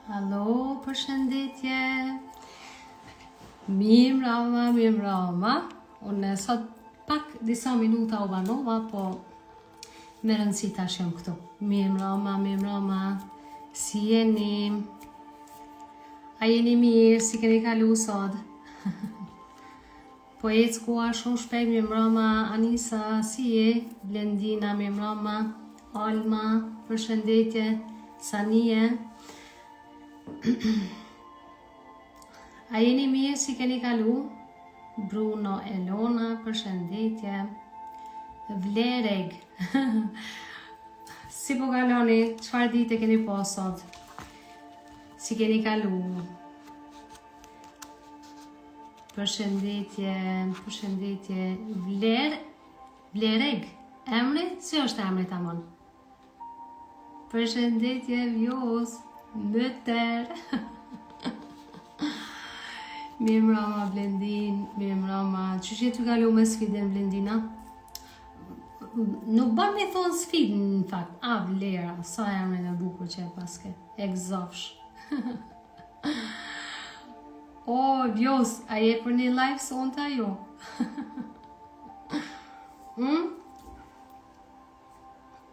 Alo, përshëndetje. Mirë Unë sot pak disa minuta u banova, po me rëndësi tash jam këtu. Mirë. Si jeni? A jeni mirë? Si keni kalu sot? Po eckua shumë shpejt, mirë Anisa, si je? Blendina, mirë Alma, përshëndetje. Sanie. A jeni mirë, si keni kalu? Bruno, Elona, përshëndetje. Vlereg. Si po kaloni? Çfarë dite keni po sot? Si keni kalu? Përshëndetje. Vlereg. Emri? Si është emri tamam? Përshëndetje, Vjos. Lëter. Mirë Blendin, mirë. Që që t'u kalu me sfidën, Blendina? Nuk ban me thonë sfidën, në fakt. Vlera, sa emrin e bukur që e paske. Egzofsh. Vjos, a je për një live sonta jo?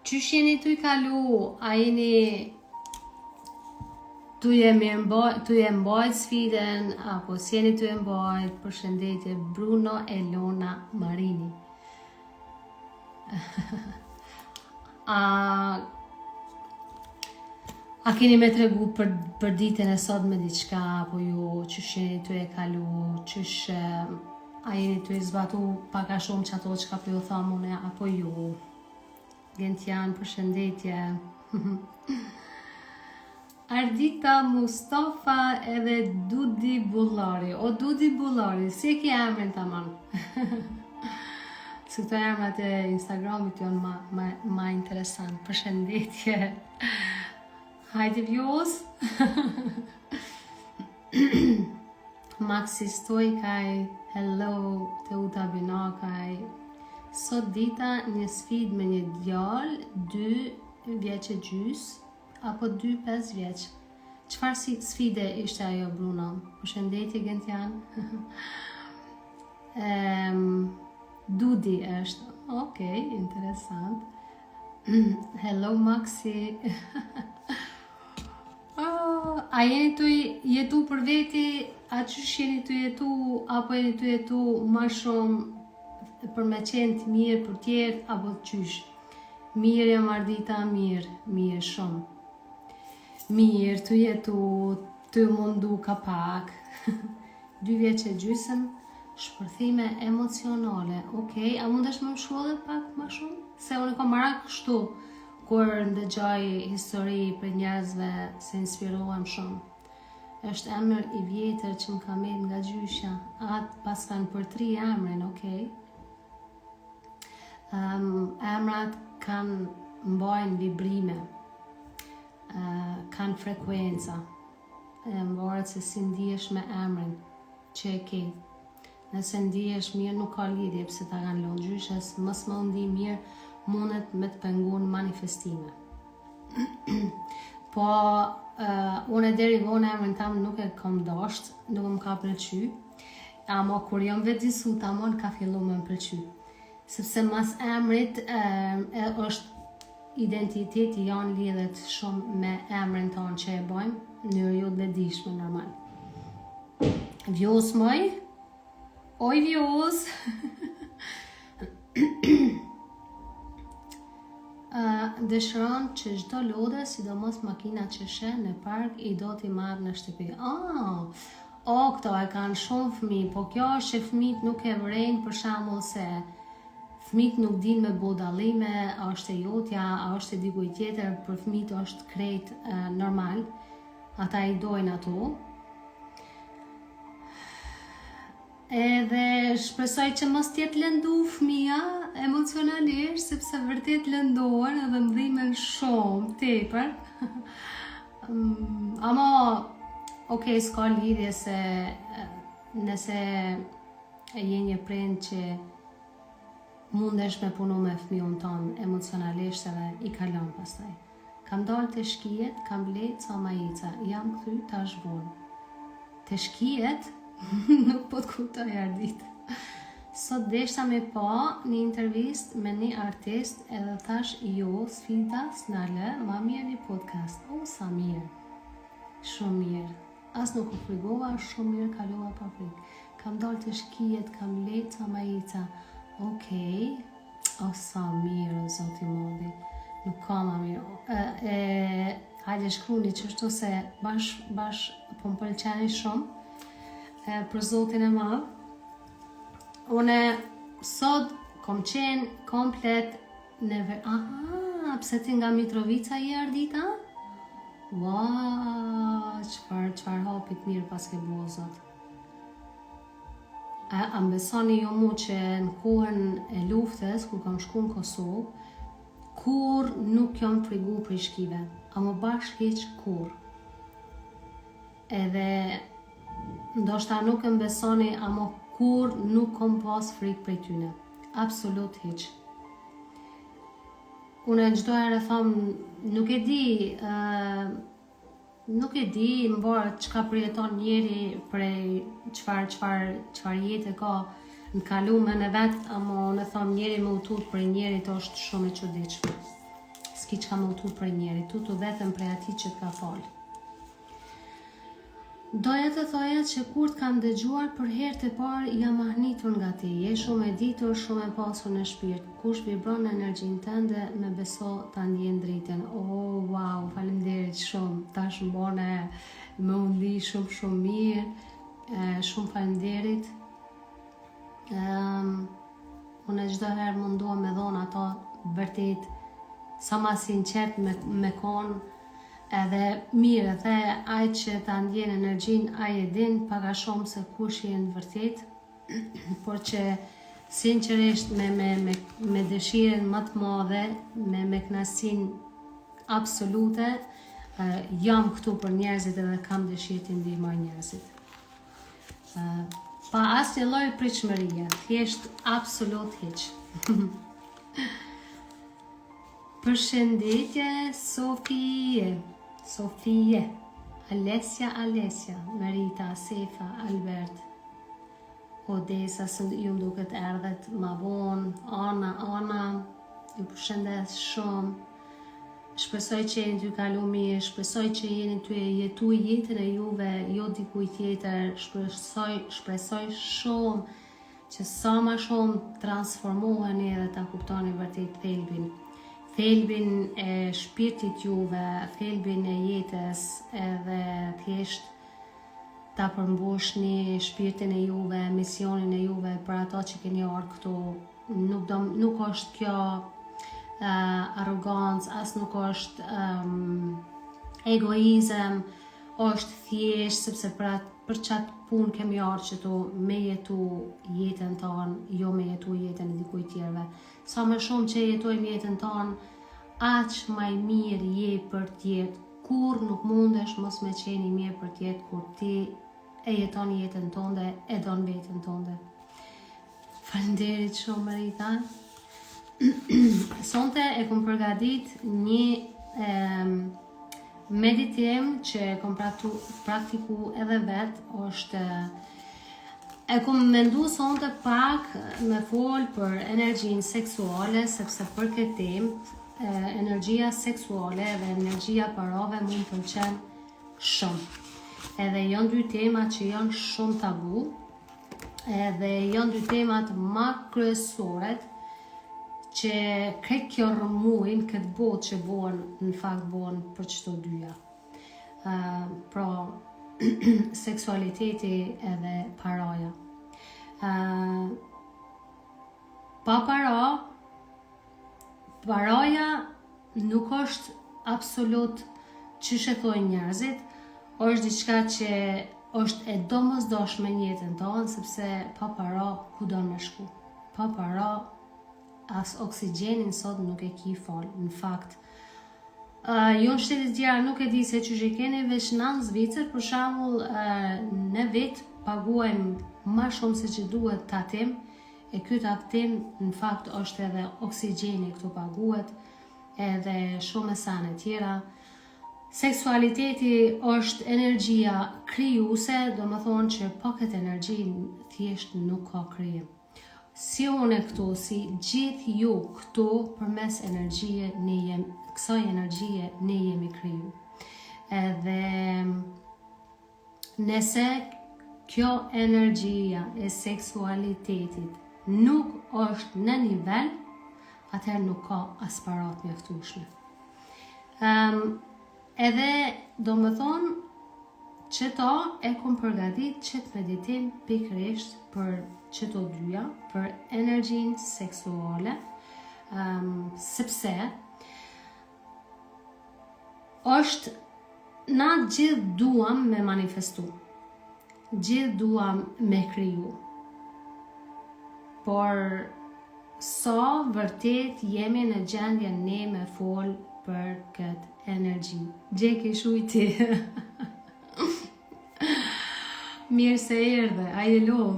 Qysh jeni t'u kalu? A jeni t'u je mbajt sfiden, apo si jeni t'u je mbajt? Përshëndetje, Bruno, Elona, Marini. A keni me tregu për ditën e sot me diçka, apo jo? Qysh jeni t'u je kalu? Qysh a jeni t'u je zbatu paka shumë që ato që ka për ju thamune, apo jo? Gentian, përshëndetje. Ardita, Mustafa edhe Dudi Bullari. O Dudi Bullari, si e ki emrin tamam? Se këto emrat e Instagramit janë ma interesant. Përshëndetje. Hajde Vjos. Maxi Stojkaj. Hello, Teuta Binakaj. Sot dita një sfid me një djalë 2 vjeç e gjys apo 2-5 vjeç. Çfarë si sfide ishte ajo, Bruno? Përshëndetje, Gentian. Dudi është. Okej, interesant. Hello, Maxi. A jeni të jetu për veti, a qysh jeni të jetu, apo jeni të jetu ma shumë për me qenë të mirë për tjerë, apo të qysh? Mirë jam Ardita, mirë shumë. Mirë të jetu, të mundu ka pak. 2 vjeç e gjysëm, shpërthime emocionale. Okej, a mundesh më shkruaj pak më shumë? Se unë kam marak kështu, kur ndëgjoj histori për njerëzve se inspirohem shumë. Është emër i vjetër që më ka marrë nga gjyshja. Atë pas kanë për 3 emrin, okej. Emrat kanë mbajnë vibrime, kanë frekuenca, mbarët se si ndihesh me emrin që e ke. Nëse ndihesh mirë nuk ka lidhje pse ta kanë lënë gjyshes, mos më ndi mirë mundet me të pengun manifestime. Po unë deri vonë emrin tam nuk e kam dasht, nuk më ka pëlqy, ama kur jam vetësu tamon ka fillu me më pëlqy. Sepse mas emrit është identiteti janë lidhet shumë me emrin tonë që e bojmë, në jo dhe dishme normal. Vjos moj? Oj Vjos! Dëshiron që çdo lodhe, sidomos makina që sheh në park, i do t'i marrë në shtëpi. Këto e kanë shumë fëmijë, po kjo është që fëmijët nuk e vërejnë, për shembull se fëmijët nuk din me bo dallime, a është e jotja, a është e dikuj tjetër, për fëmijët është krejt normal, ata i dojnë ato. Edhe shpresoj që mos t'jetë lëndu fëmija emocionalisht, sepse vërtet lëndohen edhe mdhimen shumë tepër. Ama, okej, s'ka lidhje se nëse je një prind që mundesh me punu me fëmijën tonë emocionalisht edhe i kalon pastaj. Kam dalë të shkijet, kam ble ca majica, jam këthy tash vonë. Të shkijet, nuk po të kuptoj Ardit. Sot deshta me pa një intervist me një artist edhe thash jo, sfida s'nale, ma mirë një podcast. O, sa mirë. Shumë mirë. As nuk u frigova, shumë mirë kalova pa frikë. Kam dalë të shkijet, kam ble ca majica. Okej. O, sa mirë, zoti modi. Nuk ka ma mirë. Hajde shkruni qështu se bash po më pëlqeni shumë për zotin e madh. Une sot kom qenë komplet në aha, pse ti nga Mitrovica je Ardita? Wow, qfar hapit mirë pas ke bua zot. A mbesoni ju mu që në kohën e luftës, kur kam shku në Kosovë, kur nuk jam frigu për i shkive, a më bashkë heq kur. Edhe ndoshta nuk e mbesoni, ama kur nuk kom pas frikë prej tyne. Absolut heq. Unë në çdo herë thamë, nuk e di më barë çka përjeton njeri prej çfar jetë ka në kalume në vetë, ama në thamë njeri më utut prej njerit është shumë e çuditshme. S'ki çka më utut prej njerit, tutu vetëm prej ati që t'ka falë. Doja të thoja që kur t'kam dëgjuar për herë të parë jam mahnitur nga ti, je shumë e ditur, shumë e pasur në shpirt. Kush vibron në energjinë tënde me beso ta ndjen dritën. Oh, wow, faleminderit shumë. Tash më bone më undi shumë mirë. Shumë faleminderit. Unë çdo herë mundohem me dhon ato vërtet sa ma sinqert me konë. Edhe mirë, dhe ai që ta ndjen energjin, ai e din paka shumë se kush je në vërtet, por që sinqerisht me dëshirën më të madhe, me kënaqësinë absolute, jam këtu për njerëzit edhe kam dëshirë të ndihmoj njerëzit. Pa asnjë lloj pritshmërie, thjesht absolut hiç. Përshëndetje Sofie, Alessia, Merita, Sefa, Albert, Odesa, ju më duket erdhet ma vonë, Ana, ju përshëndes shumë. Shpresoj që jeni ty kalu mirë, shpresoj që jeni ty jetu jetën e juve, jo dikujt tjetër, shpresoj shumë që sa ma shumë transformoheni edhe ta kuptoni vërtet thelbin e shpirtit juve, thelbin e jetës, edhe thjesht ta përmbushni shpirtin e juve, misionin e juve për ato që keni orë këtu. Nuk është kjo arrogancë, as nuk është egoizëm, është thjesht sepse për qatë punë kemi orë që tu me jetu jetën tonë, jo me jetu jetën e dikujt tjerëve. Sa më shumë që jetojmë jetën tonë, aq më i mirë je për tjetë. Kur nuk mundesh mos me qeni mirë për tjetë, kur ti e jeton jetën tonde, e don vetën tonde. Faleminderit shumë Marita. Sonte e kom përgadit një meditim që kom praktiku edhe vetë, është e kom mendu sonte pak me folë për energjinë seksuale, sepse për këtë temë energjia seksuale dhe energjia parave mund të pëlqen shumë. Edhe janë dy tema që janë shumë tabu, edhe janë dy temat ma kryesoret që këtë kjo rëmuin, këtë botë që në fakt bonë për qëto dyja. Pra, seksualiteti edhe paraja. Pa paraja nuk është absolut që shethojnë njerëzit, është diçka që është e domosdoshme në jetën tonë, sepse pa para ku do me shku. Pa para as oksigjenin sot nuk e ki fal, në fakt. Jo në shtetit tjera nuk e di se që keni veç në Zvicër, për shembull në vit paguajmë ma shumë se që duhet tatim, e ky tatim në fakt është edhe oksigjeni këtu paguhet, edhe shumë sane tjera. Seksualiteti është energjia krijuese, do më thonë që pa këtë energji thjesht nuk ka krijim. Si unë këtu, si gjithë ju këtu, përmes kësaj energjie ne jemi kriju. Edhe nëse kjo energjia e seksualitetit nuk është në nivel, atëherë nuk ka as parat mjaftueshme. Edhe do më thonë që ta e kom përgatit qëtë meditim pikërisht për qëto dyja, për energjin seksuale, sepse është na gjithë duam me manifestu, gjithë duam me kriju, por sa vërtet jemi në gjendje ne me fol për këtë energji. Gjeki shujti. Mirë se erdhe, ajde lov.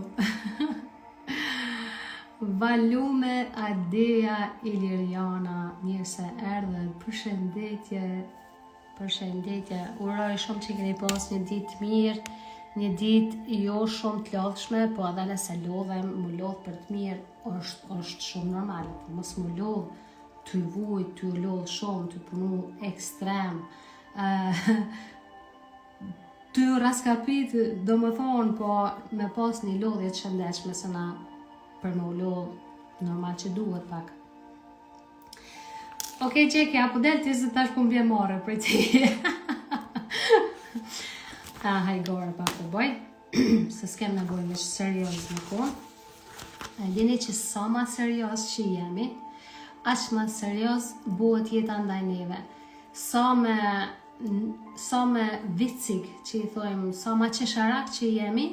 Valume Adea Iliriana, mirë se erdhe, përshëndetje, uroj shumë që keni pas një ditë mirë, një ditë jo shumë të lodhshme, po edhe nëse lodhem, mu lodh për të mirë, është shumë normal, mos mu lodh, të vujt, të lodh shumë, të punu ekstrem, të raskapit, do më thonë, po me pas një lodhje të shëndeshme, se na për me u lodh, normal që duhet pak. Okej, Gjeki, apo del ti se tash pun bje more për ti. Hajgore pak të bëj, se s'kem në bëj me që serios në kohë. Dini që sa ma serios që jemi, aq ma serios buhet jeta ndaj neve. Sa me vicik që i thojmë, sa ma qesharak që jemi,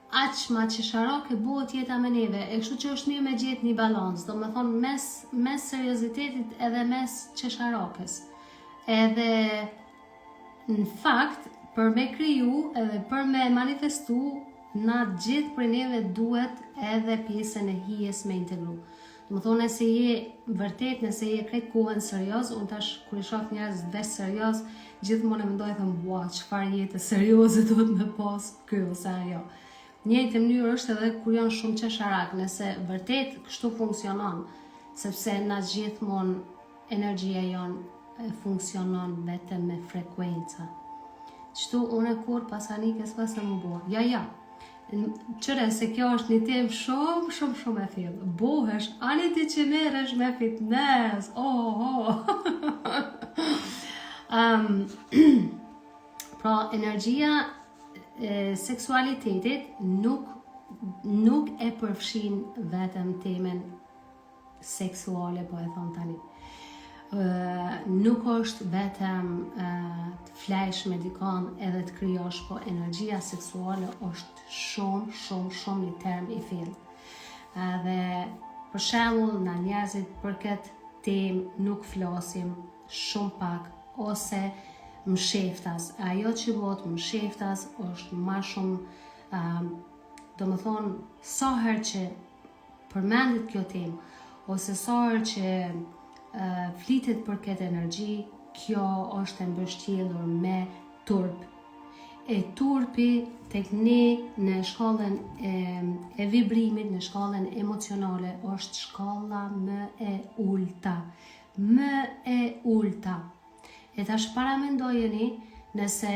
aq ma qesharak e buhet jeta me neve. E kështu që është mirë me gjetë një balans, do me thonë mes seriositetit edhe mes qesharakës. Edhe në fakt, për me kriju edhe për me manifestu, na gjithë për neve duhet edhe pjesën e hijes me integru. Do më thonë, nëse je vërtet, nëse je krejt kohën serios, unë tash kur i shoh njerëz veç serios, gjithmonë e mendoj thëmë, bua, çfarë jetë serioze do të me pas ky ose ajo. Njëjtë mënyrë është edhe kur janë shumë qesharak, nëse vërtet kështu funksionon, sepse na gjithmonë energjia jonë funksionon vetëm me frekuenca. Qëtu unë e kur pasanikës pas e më bua. Ja. Qëre se kjo është një temë shumë e thjellë. Bohesh, ani ti që merresh me fitness. Pra, energjia seksualitetit nuk e përfshin vetëm temen seksuale, po e thonë tani. Nuk është vetëm të flesh me dikon edhe të krijosh, po energjia seksuale është shumë një term i thellë. Dhe për shembull, na njerëzit për këtë temë nuk flasim shumë pak ose msheftas. Ajo që bëhet msheftas është më shumë, do më thonë, sa herë që përmendet kjo temë ose sa herë që flitet për këtë energji, kjo është e mbështjellur me turp. E turpi tek ne në shkallën e vibrimit, në shkallën emocionale, është shkalla më e ulta. E tash paramendojeni nëse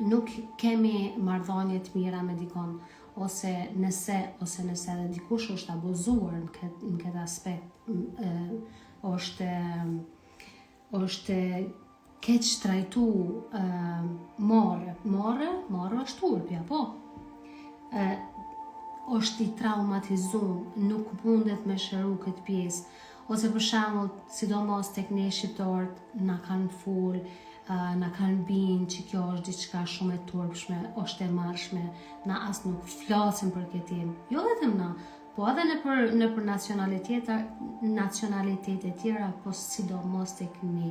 nuk kemi marrëdhënie të mira me dikon, ose nëse edhe dikush është abuzuar në këtë aspekt, është keq trajtu morë është turpja, po. Është i traumatizuar, nuk mundet me shëru këtë pjesë, ose për shembull, sidomos tek ne shqiptarët na kanë fol, na kanë binë që kjo është diçka shumë e turpshme, është e marshme, na as nuk flasim për këtë temë. Jo vetëm na, po edhe në për nacionalitete tjera, po sidomos tek ne.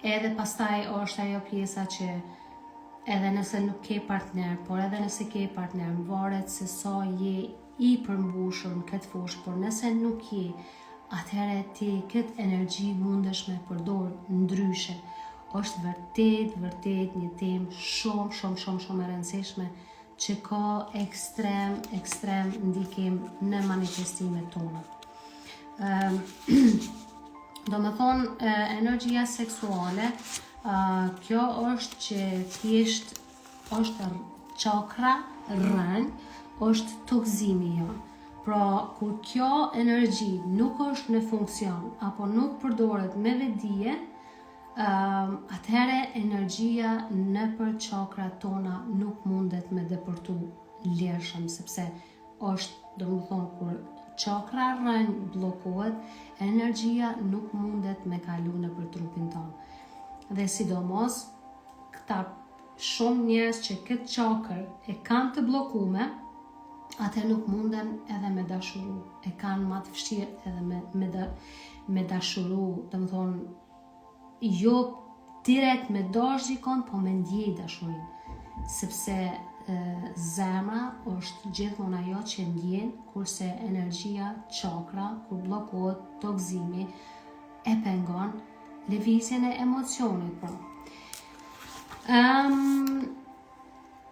Edhe pastaj është ajo pjesa që edhe nëse nuk ke partner, por edhe nëse ke partner, varet se sa je i përmbushur në këtë fushë, por nëse nuk je, atëherë ti këtë energji mundesh me përdor ndryshe. Është vërtet një temë shumë e rëndësishme që ka ekstrem ndikim në manifestimet tona. Do me thonë, energjia seksuale, kjo është që thjesht është çakra rënj, është toksimi jonë. Pra, kur kjo energji nuk është në funksion, apo nuk përdoret me vedije, atëherë energjia nëpër çakrat tona nuk mundet me depërtu lirshëm, sepse është, do më thonë, kur çakra rënj bllokohet, energjia nuk mundet me kalu nëpër trupin tonë. Dhe sidomos, këta shumë njerëz që këtë çakër e kanë të bllokuar, atë nuk munden edhe me dashuru, e kanë më të vështirë edhe me dashuru, do më thonë, jo direkt me dash dikon, po me ndjej dashurinë, sepse zemra është gjithmonë ajo që ndjen, kurse energjia çakra, kur bllokohet, toksimi e pengon lëvizjen e emocionit.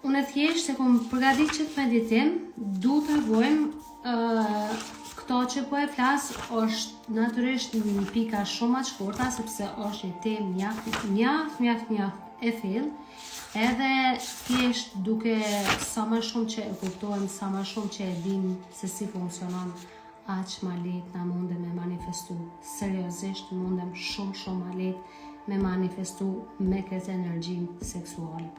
Unë thjesht se kom përgatit qëtë meditim, du të regojmë këto që po e flas është natyrisht një pika shumë të shkurta, sepse është një temë mjaft e thellë, edhe thjesht duke sa më shumë që e kuptojmë, sa më shumë që e dimë se si funksionon, aq më lehtë na mundem me manifestu. Seriozisht mundem shumë më lehtë me manifestu me këtë energji seksuale.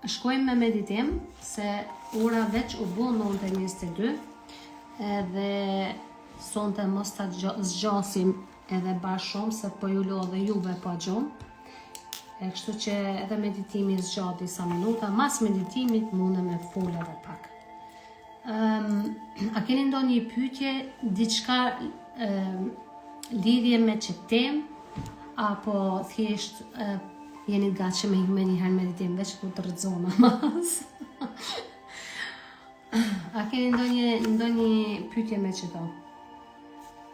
Shkojmë me meditim, se ora veç u bë 9:22, edhe sonte mos ta zgjasim edhe bashkë shumë, se po ju lodhe juve pa gjumë. Kështu që edhe meditimi zgjat disa minuta, mas meditimit mundem me fol edhe pak. A keni ndonjë pyetje, diçka lidhje me çet temë, apo thjesht jeni gatshëm me një herë meditim, veç ku të rrëzona mas? A keni ndonjë pyetje me çeto?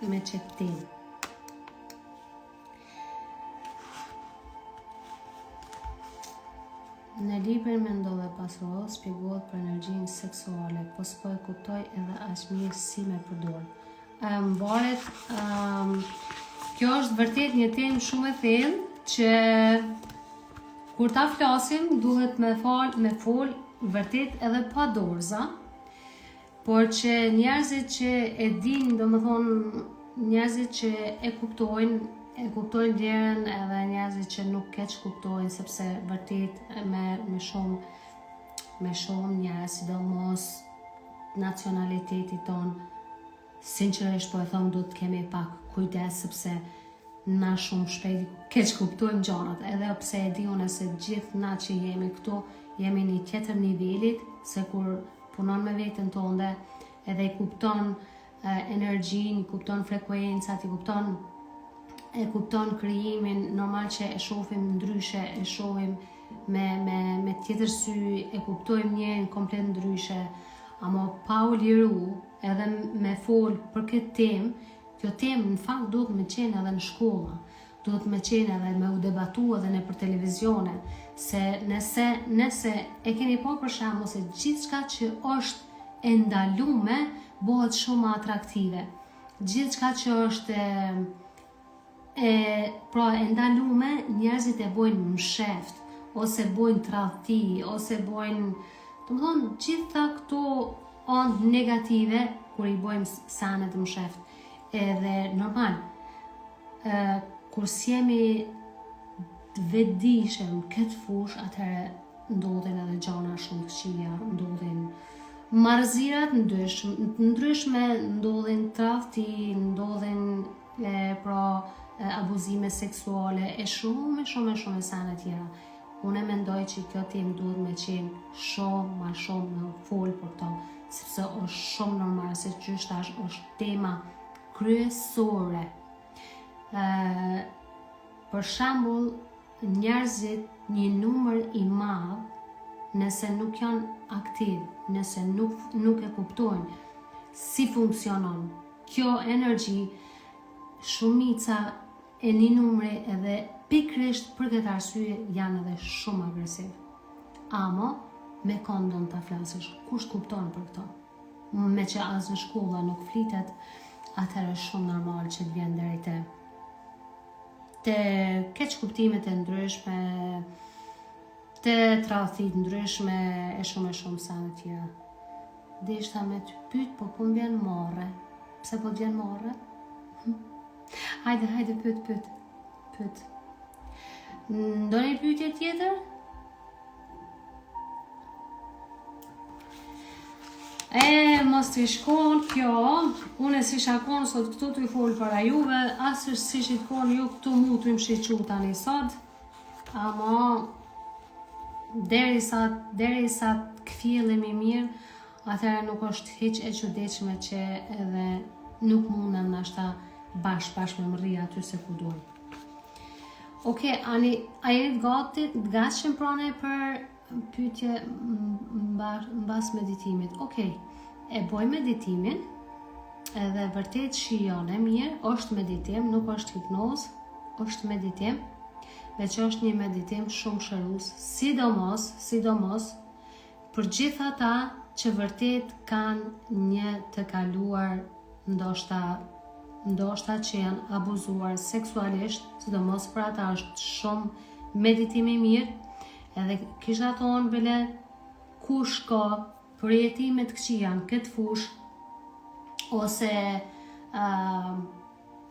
Me çet temë? Në librin Mendoj dhe pasuro shpjegohet për energjinë seksuale, po s'po e kuptoj edhe aq mirë si me përdor. Mbaret, kjo është vërtet një temë shumë e thellë që kur ta flasim duhet me fol vërtet edhe pa dorza, por që njerëzit që e din, do më thonë, njerëzit që e kuptojnë vlerën, edhe njerëzit që nuk keq kuptojnë, sepse vërtet me shumë njerëz, sidomos nacionaliteti ton, sinqerisht po e them, duhet kemi pak kujdes, sepse na shumë shpejt keq kuptojmë gjanat, edhe pse e di unë se gjithë na që jemi këtu, jemi një tjetër nivelit, se kur punon me veten tënde, edhe i kupton energjin, i kupton frekuencat, e kupton krijimin, normal që e shohim ndryshe, e shohim me tjetër sy, e kuptojmë njërin komplet ndryshe, ama pa u liru edhe me fol për këtë temë. Kjo temë në fakt duhet me qenë edhe në shkolla, duhet me qenë edhe me u debatu edhe në për televizione, se nëse e keni po për shembull se gjithçka që është e ndalume bëhet shumë atraktive. Gjithçka që është e ndalume, njerëzit e bojnë msheft, ose bojnë tradhti, ose bojnë, domethënë, gjitha këto anë negative kur i bojmë sanet msheft. Edhe normal, kur s'jemi të vetëdijshëm këtë fush, atëherë ndodhin edhe gjana shumë të këqija, ndodhin marrëzirat ndryshme, ndodhin tradhti, ndodhin abuzime seksuale, e shumë e sana tjera. Unë mendoj që kjo temë duhet me qenë shumë ma shumë me fol për to, sepse është shumë normal, se qysh tash është tema kryesore. Për shembull, njerëzit një numër i madh, nëse nuk janë aktiv, nëse nuk e kuptojnë si funksionon. Kjo energji, shumica e një numri edhe pikrisht për këtë arsye janë edhe shumë agresiv. Amo, me kondon të flasësh, kush kupton për këto? Me që as në shkolla nuk flitet, atëherë është shumë normal që të vjen deri te keq kuptimet e ndryshme, te tradhtit ndryshme e shumë sa në tjera. Deshta me të pyet, po më vjen morre. Pse po të vjen morre? Hajde, pyet. Ndonjë pyetje tjetër? Mos t'i shkon kjo, unë si shakon sot këtu t'ju fol para juve, asë si shikon ju këtu mu t'u më shiqu tani sot, ama derisa t'kfjellemi mirë, atëherë nuk është hiq e çuditshme që edhe nuk mundem nashta bashkë me më rri aty se ku duhem. Okej, a jeni gatshëm prane për pyetje mbas meditimit? Okej, e boj meditimin edhe vërtet shijone mirë, është meditim, nuk është hipnoz, është meditim, veç është një meditim shumë shërues, sidomos për gjithë ata që vërtet kanë një të kaluar ndoshta që janë abuzuar seksualisht, sidomos për ata është shumë meditim i mirë, edhe kisha thonë bile kush ka për jetimet këqi janë këtë fush, ose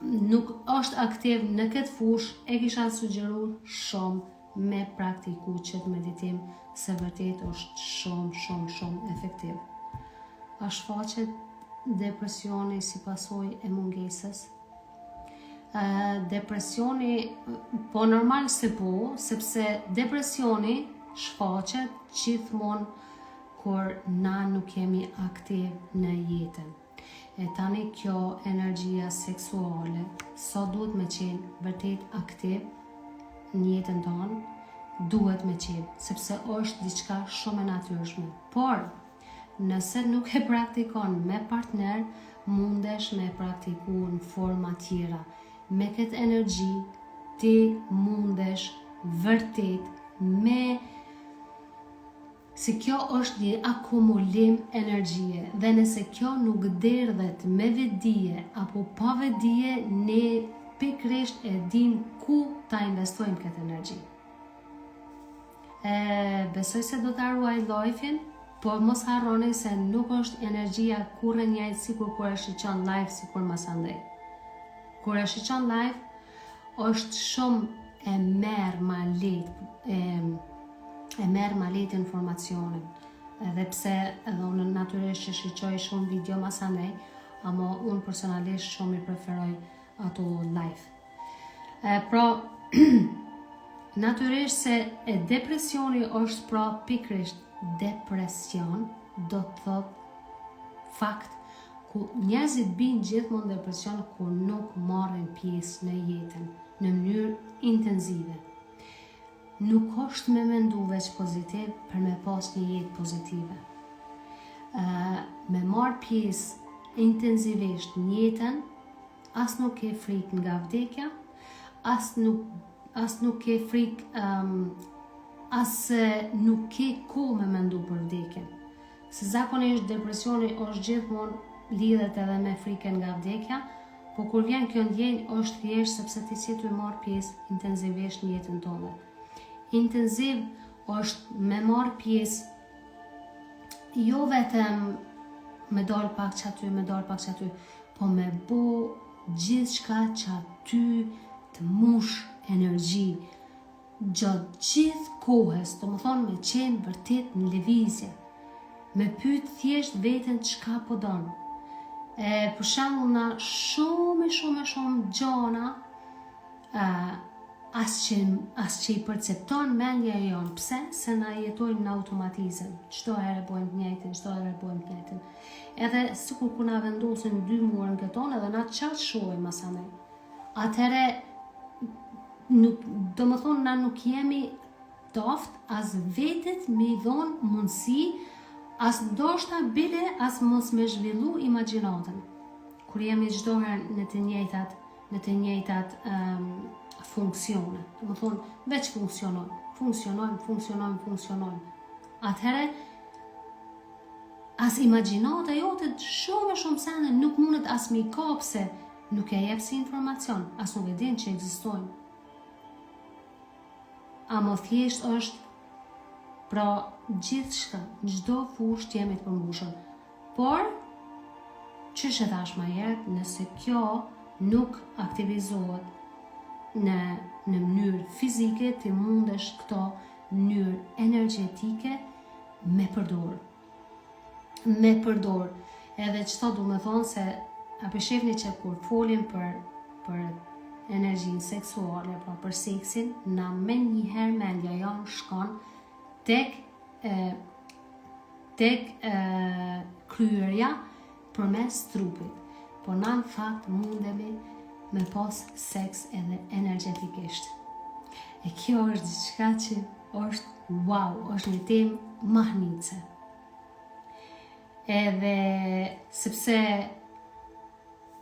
nuk është aktiv në këtë fush, e kisha sugjeruar shumë me praktiku qëtë meditim, se vërtet është shumë efektiv. A shfaqet depresioni si pasojë e mungesës? Depresioni, po normal se po, sepse depresioni shfaqet gjithmonë kur na nuk jemi aktiv në jetën. E tani kjo energjia seksuale, sa duhet me qenë vërtet aktiv në jetën tonë, duhet me qenë, sepse është diçka shumë e natyrshme. Por, nëse nuk e praktikon me partner, mundesh me praktiku në forma tjera. Me këtë energji, ti mundesh vërtet me... Si kjo është një akumulim energjie, dhe nëse kjo nuk derdhet me vetdije apo pa vetdije, ne pikrisht e dim ku ta investojmë këtë energji. Besoj se do ta ruaj live-in, por mos harroni se nuk është energjia kurrë njëjtë sikur kur e shiqon live, sikur mas andej. Kur e shiqon live, është shumë e merr ma lehtë informacionin, edhe pse edhe unë natyrisht që shiqoj shumë video mas andej, ama unë personalisht shumë i preferoj ato live. Pra, natyrisht se depresioni është pra pikrisht depresion, do të thot fakt ku njerëzit binë gjithmonë depresion kur nuk marrin pjesë në jetën në mënyrë intensive. Nuk është me mendu veç pozitiv për me pas një jetë pozitive. Me marr pjesë intensivisht në jetën, as nuk ke frikë nga vdekja, as nuk ke frikë, as nuk ke kohë me mendu për vdekjen. Se zakonisht depresioni është gjithmonë lidhet edhe me frikën nga vdekja, po kur vjen kjo ndjenjë është thjesht sepse ti si të marr pjesë intensivisht në jetën tonë. Intensiv është me marr pjesë, jo vetëm me dal pak që aty, po me bo gjithçka që aty të mush energji, gjatë gjithë kohës, do më thonë me qenë vërtet në lëvizje, me pyet thjesht veten çka po don. Për shembull na shumë gjana, as që i percepton mendja jonë. Pse? Se na jetojmë në automatizëm. Çdo herë bëjmë të njëjtën. Edhe sikur kur na vendosin 2 muar në këton, edhe na qatë shohim masane. Atëherë, do më thonë, na nuk jemi toft as vetet me i dhonë mundësi as ndoshta bile as mos me zhvillu imagjinatën. Kur jemi çdo herë në të njëjtat funksione. Do të thonë, veç funksionojmë. Atëherë, as imagjinata jote shumë sene nuk mundet as me i kap se nuk e jep si informacion, as nuk e din që ekzistojnë. Ama thjesht është pra gjithçka, çdo fushë jemi të përmbushur. Por, çish e thash më herët, nëse kjo nuk aktivizohet në mënyrë fizike, ti mundesh këto në mënyrë energjetike me përdor. Edhe çto du me thonë se a shihni që kur folim për energjinë seksuale, pra për seksin, na me njëherë mendja janë shkon tek kryerja përmes trupit. Po na në fakt mundemi me pas seks edhe energjetikisht. E kjo është diçka që është wow, është një temë mahnice. Edhe sepse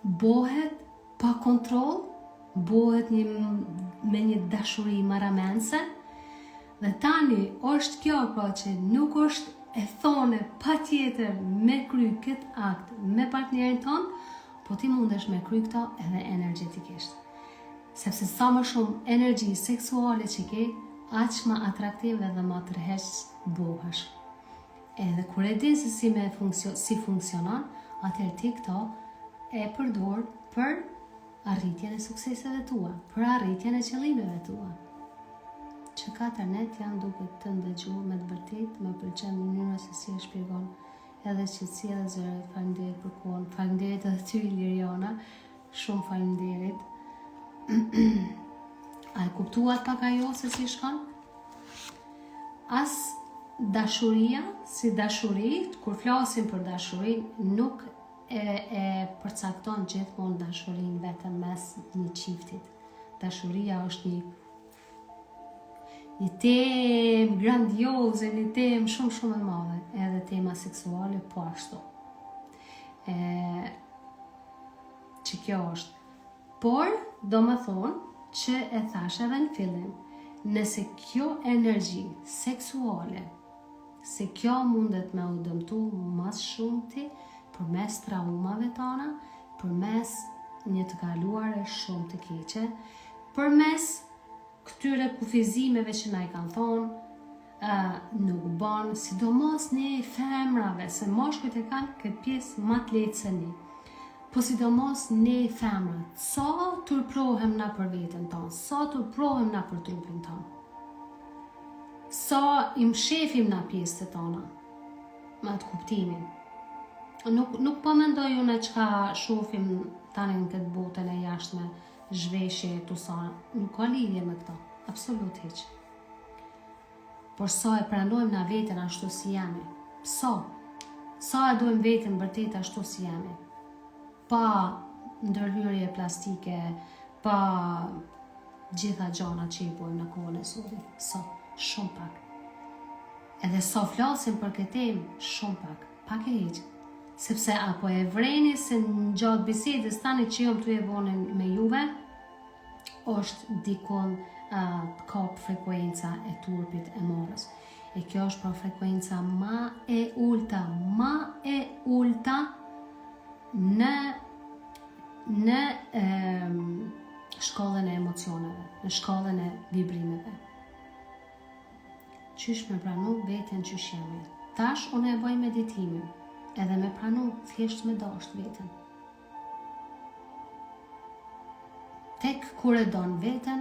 bëhet pa kontroll, bëhet me një dashuri marramense, dhe tani është kjo pra që nuk është e thone pa tjetër me kry këtë akt me partnerin ton, po ti mundesh me kry këto edhe energjetikisht. Sepse sa më shumë energji seksuale që ke, aq më atraktive dhe më tërheq bëhesh. Edhe kur e din se si funksionon, atëherë ti këto e përdor për arritjen e sukseseve tua, për arritjen e qëllimeve tua. Që katërnet janë duke të ndëgjuar me të vërtetë, më pëlqen mënyra se si e shpjegon, edhe qetësia dhe zëret. Faleminderit për kohën, faleminderit edhe ty Liriana, shumë faleminderit. A e kuptuat pak ajo se si shkon? As dashuria, si dashuri, kur flasim për dashurin, nuk e përcakton gjithmonë dashurin vetëm mes një çiftit. Dashuria është një temë grandioze, një temë shumë e madhe, edhe tema seksuale po ashtu. Që kjo është. Por, do më thonë që e thash edhe në fillim, nëse kjo energji seksuale, se kjo mundet me u dëmtu mas shumëti përmes traumave tona, përmes një të kaluare shumë të keqe, përmes këtyre kufizimeve që na i kanë thonë, nuk banë, sidomos ne femrave, se moshkujt e kanë këtë pjesë më të lehtë se ne. Po sidomos ne femrat, sa turprohem na për veten tonë, sa turprohem na për trupin tonë, sa i mshefim na pjesët tona, me atë kuptimin. Nuk po mendoj unë çka shohim tani në këtë botën e jashtme, zhveshje, tusana, nuk ka lidhje me këto, absolut hiç. Por sa e pranojmë na veten ashtu si jemi, sa e dojmë veten vërtet ashtu si jemi, pa ndërhyrje plastike, pa gjitha gjana që i bojmë në kohën e sotit, shumë pak. Edhe sa flasim për këtë temë, shumë pak e hiç. Sepse apo e vreni se në gjatë bisedës tani që jom të e bonin me juve, është dikon të kap frekuenca e turpit e morës. E kjo është pra frekuenca ma e ulta në shkallën e emocioneve, në shkallën e vibrimeve. Qysh me pranu veten qysh jemi. Tash unë e bëj meditimin, edhe me pranu thjesht me dasht veten. Tek kur e don veten,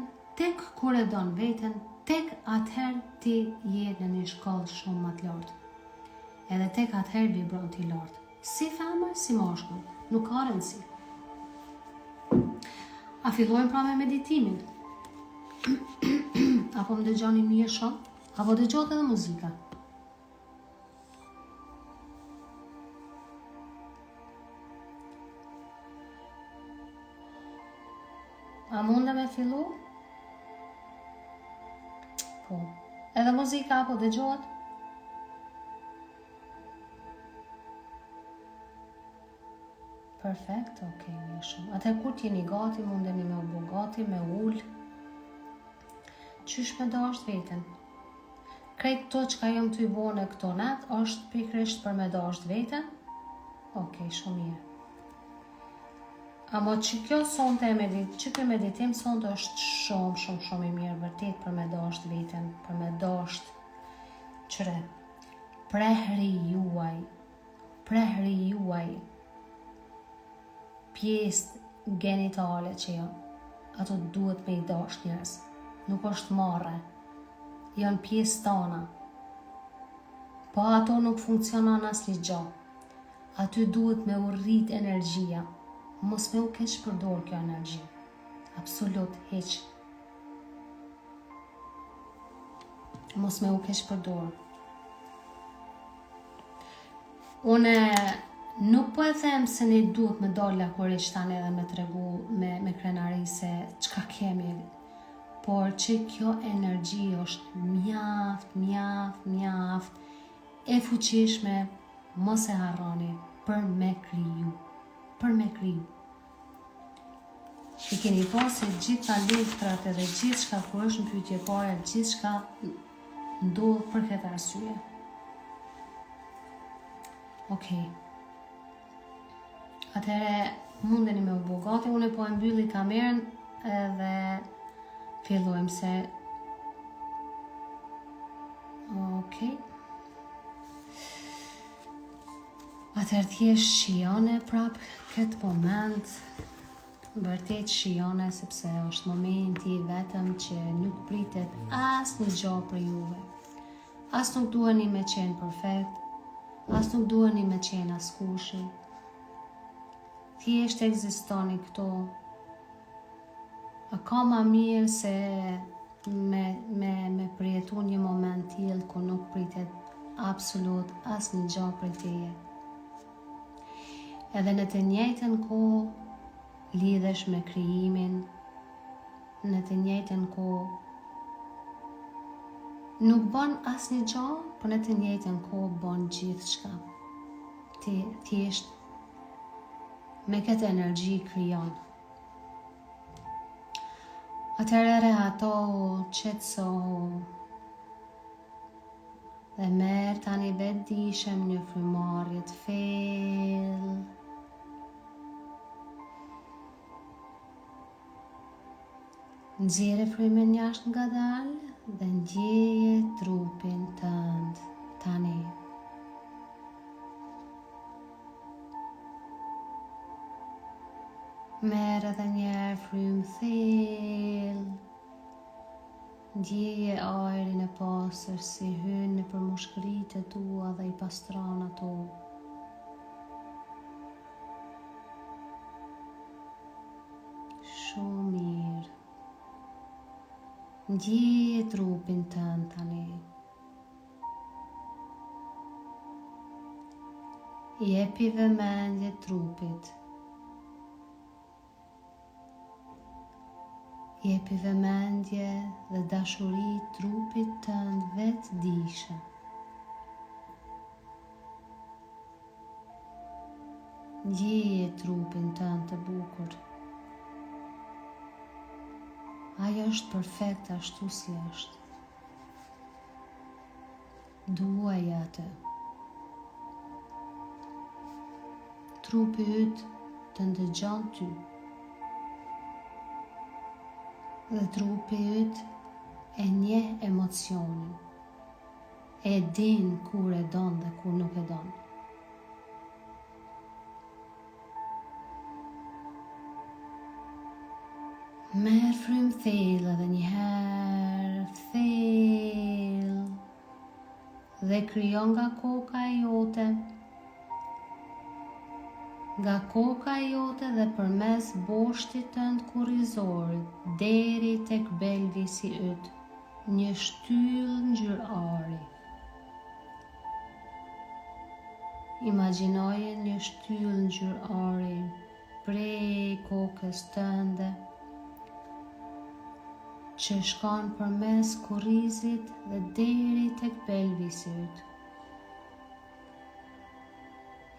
tek atëherë ti je në një shkallë shumë më të lartë. Edhe tek atëherë vibron ti lartë. Si femër, si mashkull, nuk ka rëndësi. A fillojmë pra me meditimin? Apo më dëgjoni mirë shumë? Apo dëgjohet edhe muzika? A mundë me fillu? Po. Edhe muzika apo dëgjohet? Perfekt, okej, mirë shumë. Atë kur t'jeni gati, mundeni me u bë gati, me ull. Qysh me dasht veten? Krejt to që ka jom të i bone këto net, është pikrisht për me dasht veten? Okej, shumë mirë. Amo që kjo meditim sonte është shumë i mirë vërtet për me dasht veten, për me dasht qëre, prehri juaj, pjesë genitale që janë, ato duhet me i dasht njerëz, nuk është marre, janë pjesë tona, po ato nuk funksionon asnjë gjë, aty duhet me urrit energjia, mos me u keq përdor kjo energji, absolut heq, mos me u keq përdor. Une nuk po e them se ne duhet me dal lakurisht tani edhe me tregu me krenari se çka kemi, por që kjo energji është mjaft e fuqishme, mos e harroni për me kriju. I keni pa se gjitha lehtrat edhe gjithçka kur është në pyetje pare, gjithçka ndodh për këtë arsye. Okej. Atëherë mundeni me u bë gati, unë po e mbylli kamerën edhe fillojmë se okej. Atëherë thjesht shijone prap këtë moment, vërtet shijone sepse është momenti vetëm që nuk pritet asnjë gjë për juve. As nuk duheni me qenë perfekt, as nuk duheni me qenë askushi. Thjesht ekzistoni këto. A ka ma mirë se me përjetu një moment tillë ku nuk pritet absolut asnjë gjë për teje. Edhe në të njëjtën kohë lidhesh me krijimin, në të njëjtën kohë nuk bën asnjë gjë, por në të njëjtën kohë bën gjithçka. Ti thjesht me këtë energji krijon. Atëherë rehatohu, qetësohu dhe merr tani vetëdijshëm një frymëmarrje të thellë. Nxjerrë frymën jashtë ngadalë dhe ndjeje trupin tënd tani. Merr edhe njerë frymë thellë. Ndjeje ajrin e pastër si hyn nëpër mushkëritë tua dhe i pastron ato. Shumë mirë. Ndjeje trupin tënd tani. Jepi vëmendje trupit. Jepi vëmendje dhe dashuri trupit tënd vetëdijshëm. Ndjeje trupin tënd të bukur. Ajo është perfekt ashtu si është. Duaj atë. Trupi yt të ndëgjon ty. Dhe trupi yt e njeh emocionin. E din kur e don dhe kur nuk e don. Merr frymë thellë edhe një herë thellë dhe krijon nga koka jote. Nga koka jote dhe përmes boshtit tënd kurrizor deri tek belvisi yt, një shtyllë ngjyrë ari. Imagjinoje një shtyllë ngjyrë ari prej kokës tënde që shkon përmes kurrizit dhe deri tek pelvisi yt.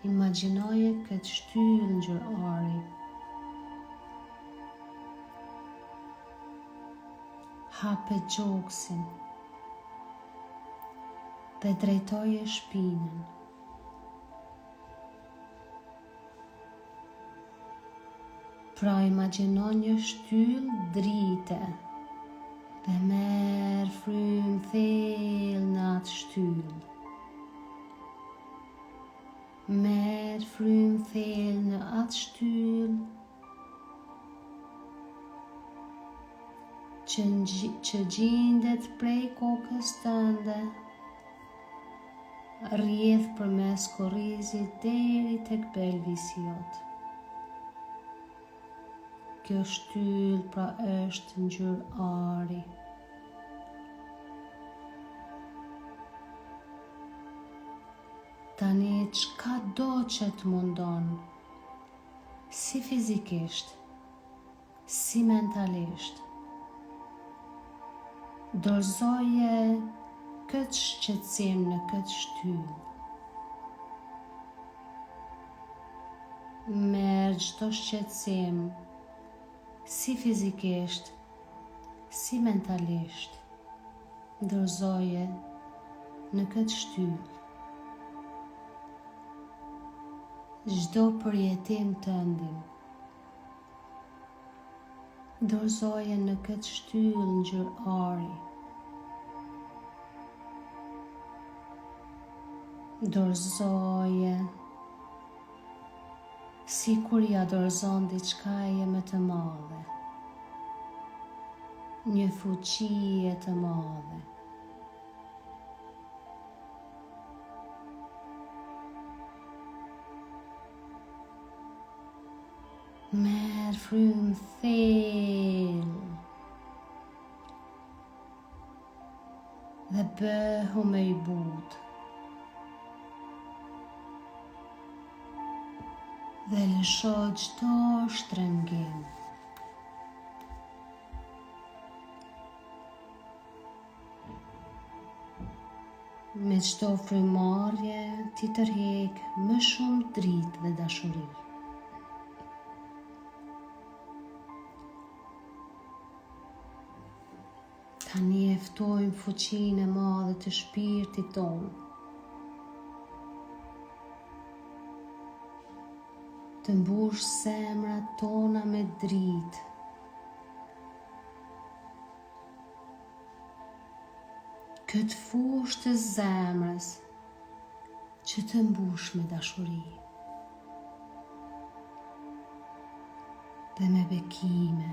Imagjinoje këtë shtyllë ngjyrë ari. Hape gjoksin dhe drejtoje shpinën. Pra imagjino një shtyllë drite dhe merr frymë thellë në atë shtyllë. Merr frymë thellë në atë shtyllë që gjendet prej kokës tënde, rrjedh përmes korrizit deri tek pelvisi jot. Kjo shtyllë pra është ngjyrë ari. Tani çka do që të mundon, si fizikisht, si mentalisht, dorëzoje këtë shqetësim në këtë shtyllë. Merr çdo shqetësim, si fizikisht, si mentalisht, dorëzoje në këtë shtyllë. Çdo përjetim tëndim, dorëzoje në këtë shtyllë ngjyrë ari. Dorëzoje si kur ja dorëzon diçkaje më të madhe, një fuqie të madhe. Merr frymë thellë dhe bëhu më i butë. Dhe lësho çdo shtrëngim. Me çdo frymarrje ti tërheq më shumë dritë dhe dashuri. Tani e ftojmë fuqinë e madhe të shpirtit tonë. Të mbush zemrat tona me dritë. Këtë fushë të zemrës që të mbush me dashuri dhe me bekime.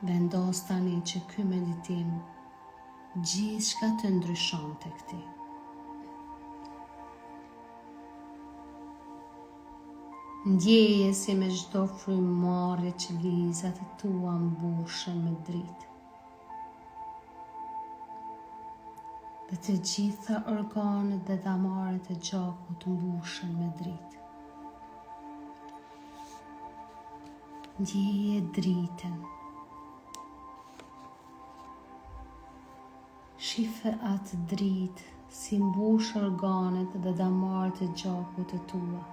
Vendos tani që ky meditim gjithçka të ndryshon tek ti. Ndjeje si me çdo frymarrje që lizat e tua mbushen me dritë. Dhe të gjitha organet dhe dhamaret e gjakut mbushen me dritë. Ndjeje dritën. Shife atë dritë si mbush organet dhe dhamaret e gjakut të tua.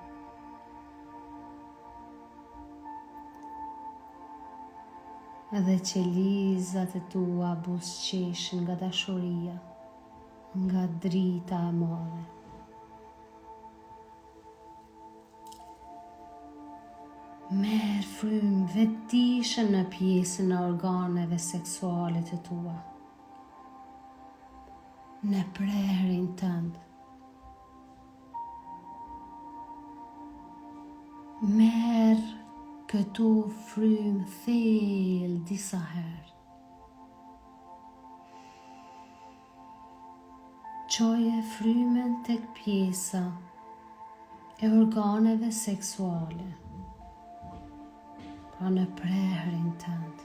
Edhe që lizat e tua buzëqeshin nga dashuria, nga drita e madhe. Merr frymë vetëdijshëm në pjesën e organeve seksuale të tua, në prehrin tënd. Merr këtu frymë thellë disa herë. Çoje frymën tek pjesa e organeve seksuale, pra në prehrin tënd.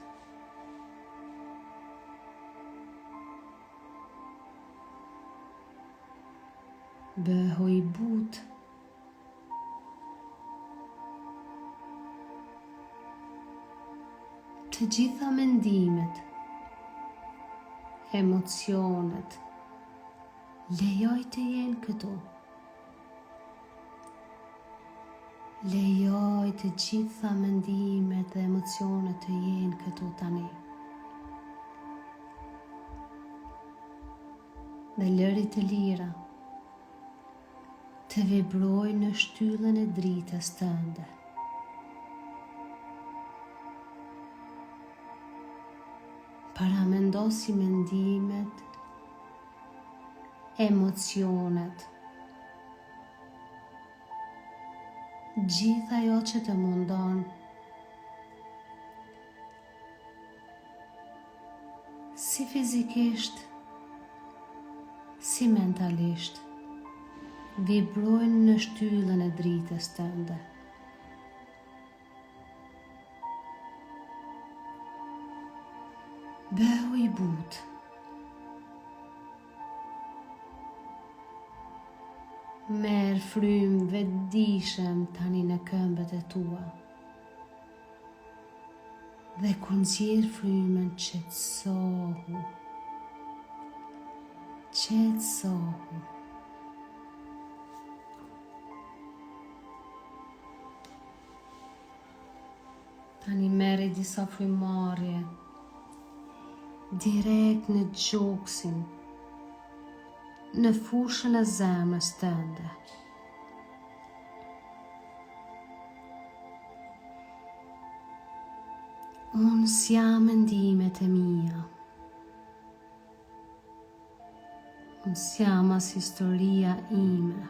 Bëhu i butë. Të gjitha mendimet, emocionet, Lejoj të jenë këtu. Lejoj të gjitha mendimet dhe emocionet të jenë këtu tani. Dhe lëri të lira të vibroj në shtyllën e dritës tënde. Paramendo si mendimet, emocionet, gjithë ajo që të mundon, si fizikisht, si mentalisht, vibrojnë në shtyllën e dritës tënde. Bëhu i butë. Merë frymë vetëdijshëm tani në këmbët e tua. Dhe kur nxjerr frymën, qetësohu. Qetësohu. Tani merri disa frymarrje direkt në gjoksin, në fushën e zemrës tënde. Unë sjam mendimet e mia. Unë sjam as historia ime.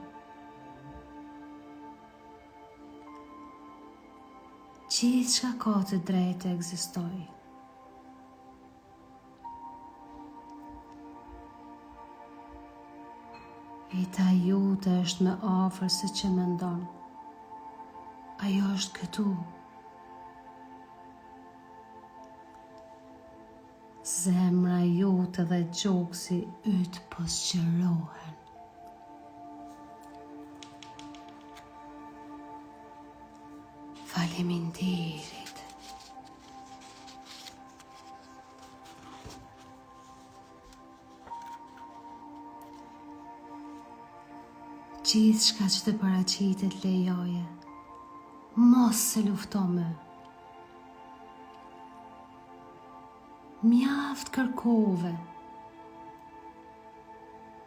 Gjithë çka ka të drejtë të ekzistoj. Jeta jote është më afër se që mendon. Ajo është këtu. Zemra jote dhe gjoksi yt po zgjerohen. Faleminderit. Gjithë shka që të paraqitet lejoje, mos se lufto më. Mjaft kërkove.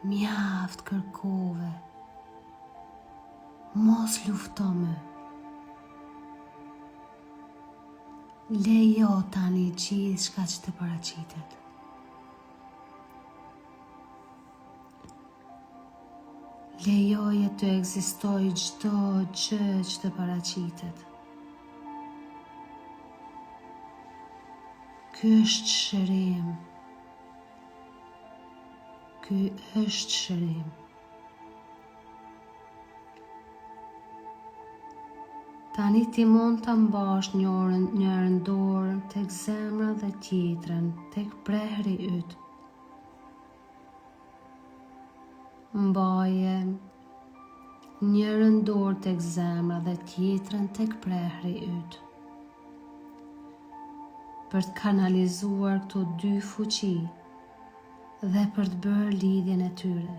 Mjaft kërkove. Mos lufto më. Lejo tani gjithë shka që të paraqitet. Lejoje të ekzistoj çdo gjë që të paraqitet. Ky është shërim. Ky është shërim. Tani ti mund të mbash njërën dorën tek zemra dhe tjetrën tek prehri yt. Mbaje njërën dorë tek zemra dhe tjetrën tek prehri yt. Për të kanalizuar këto dy fuqi dhe për të bërë lidhjen e tyre.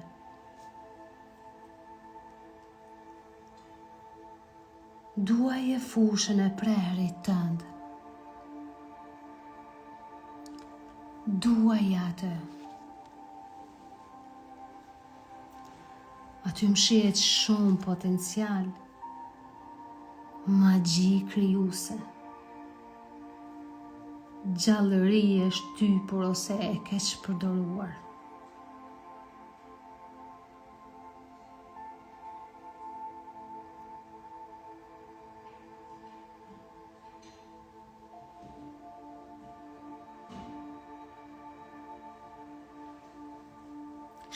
Duaje fushën e prehrit tënd. Duaje atë. Aty mshihet shumë potencial, magji krijuese. Gjallëri e shtypur ose e keq përdoruar.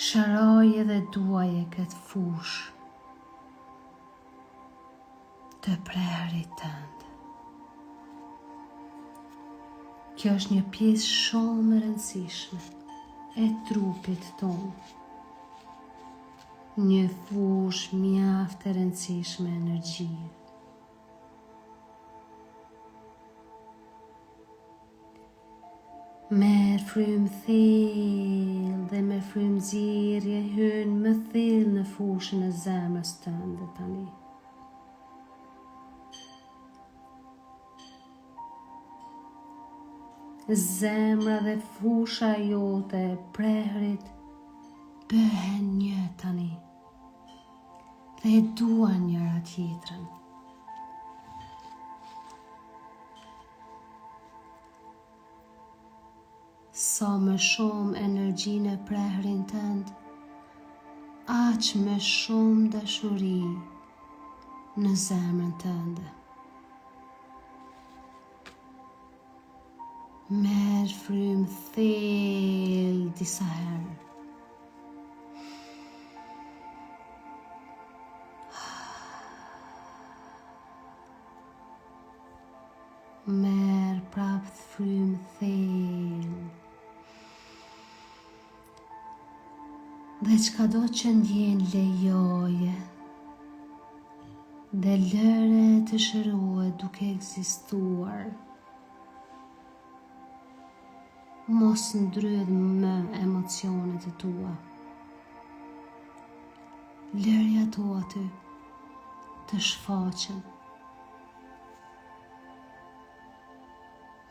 Shëroje dhe duaje këtë fush të prehrit tënd. Kjo është një pjesë shumë e rëndësishme e trupit tonë. Një fush mjaft e rëndësishme energjie. Merë frymë thellë dhe me frymëzirje hyn më thellë në fushën e zemrës tënde tani. Zemra dhe fusha jote e prehrit bëhen një tani dhe e duan njëra tjetrën. Sa më shumë energjinë e prehrin tënd, aq më shumë dashuri në zemrën tënde. Merr frymë thellë disa herë. Merr prapë frymë thellë. Dhe çka do që ndjen lejoje dhe lëre të shërohet duke ekzistuar. Mos ndrydh më emocionet e tua. Lëri ato aty të shfaqen.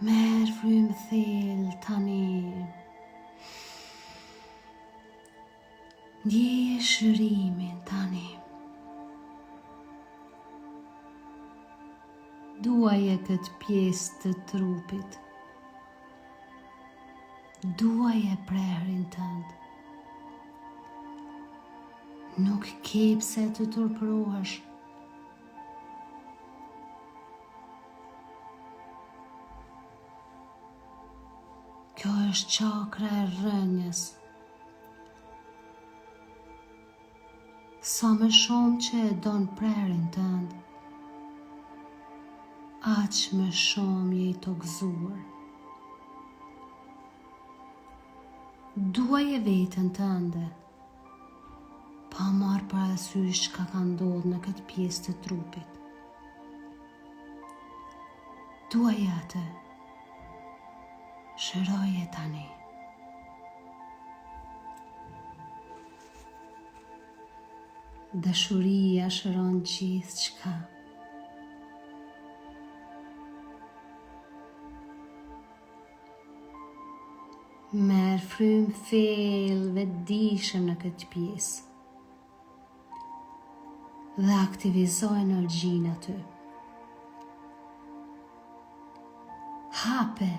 Merr frymë thellë tani. Ndjeje shërimin tani. Duaje këtë pjesë të trupit. Duaje prehrin tënd. Nuk ke pse të turpërohesh. Kjo është çakra e rrënjës. Sa më shumë që e don prehrin tënd, aq më shumë je i tokëzuar. Duaje veten tënde, pa marrë parasysh çka ka ndodhur në këtë pjesë të trupit. Duaje atë. Shëroje tani. Dashuria shëron gjithçka. Merr frymë thellë vetëdijshëm në këtë pjesë dhe aktivizo energjinë aty. Hape.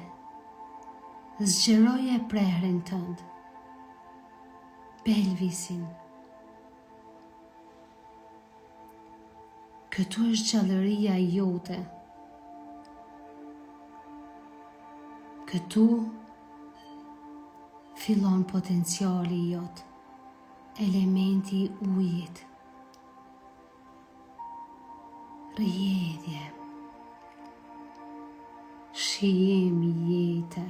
Zgjeroje prehrin tënd, pelvisin. Këtu është gjallëria jote. Këtu fillon potenciali jot, elementi i ujit. Rrjedhje. Shijim jete.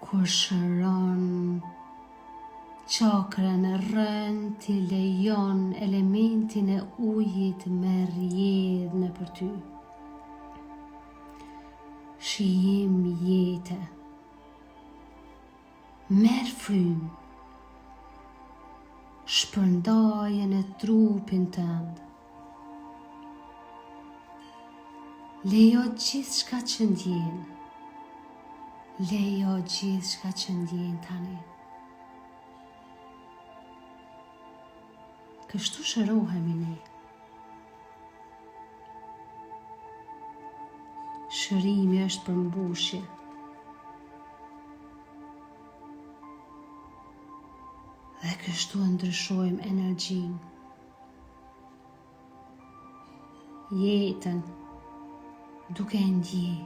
Kur shëron çakrën e rrënë, ti lejon elementin e ujit me rrjedh nëpër ty. Shijim jete. Merr frymë. Shpërndaje në trupin tënd. Lejo gjithçka që ndjen. Lejo gjithçka që ndjen tani. Kështu shërohemi ne. Shërimi është përmbushje. Dhe kështu ndryshojmë energjinë. Jetën duke ndjej.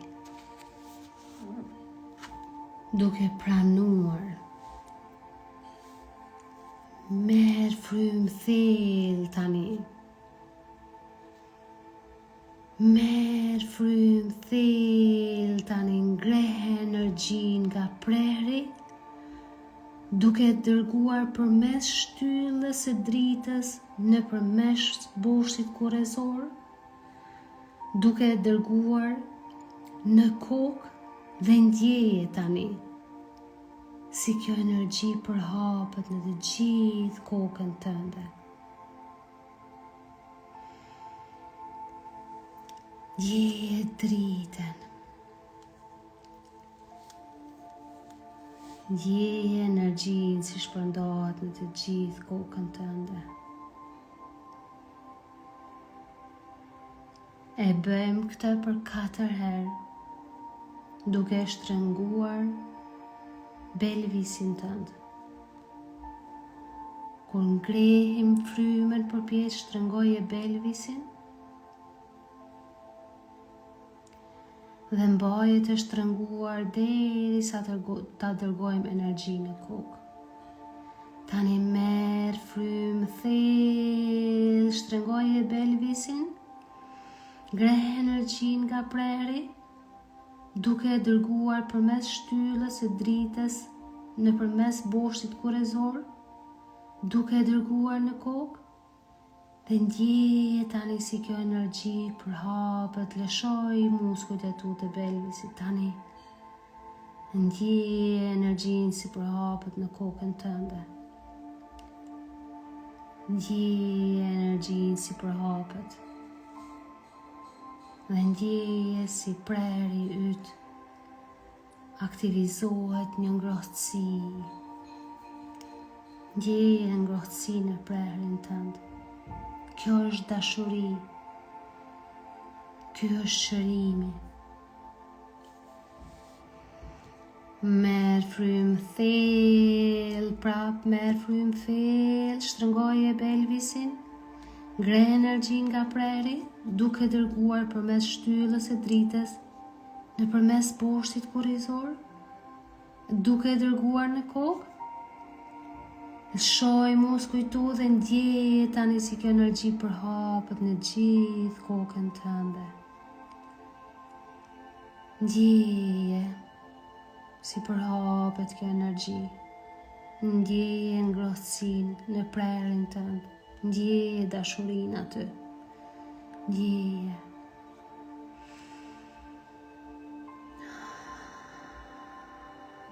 Duke pranuar. Merr frymë thellë tani. Merr frymë thellë tani, ngrehe energjinë nga prehri, duke dërguar përmes shtyllës së dritës nëpërmes boshtit kurrezor, duke dërguar në kokë Dhe ndjeje tani si kjo energji përhapet në të gjithë kokën tënde. Ndjeje dritën. Ndjeje energjinë si shpërndahet në të gjithë kokën tënde. E bëjmë këtë për 4 herë, duke shtrënguar belvisin tënd. Kur ngrehim frymën përpjeç shtrëngoje belvisin dhe mbaje të shtrënguar derisa ta dërgojmë energji në kokë. Tani merr frymë thellë, shtrëngoje belvisin, ngrehe energjin nga preri, duke e dërguar përmes shtyllës së dritës nëpërmes boshtit kurrizor, duke e dërguar në kokë, dhe ndjeje tani si kjo energji përhapet, lëshoj muskujt e tu të belvisit tani. Ndjeje energjinë si përhapet në kokën tënde. Ndjeje energjinë si përhapet. Dhe ndjeje si preri yt aktivizohet një ngrohtësi. Ndjeje ngrohtësi në prerin tënd. Kjo është dashuri. Ky është shërimi. Merr frymë thellë, prap merr frymë thellë, shtrëngoje belvisin, ngre energji nga preri, duke dërguar përmes shtyllës së dritës nëpërmes boshtit kurrizor, duke dërguar në kokë. Lëshoj muskujt tu dhe ndjeje tani si kjo energji përhapet në gjithë kokën tënde. Ndjeje si përhapet kjo energji. Ndjeje ngrohtësinë në prerin tënd. Ndjeje dashurinë aty. Ndjeje.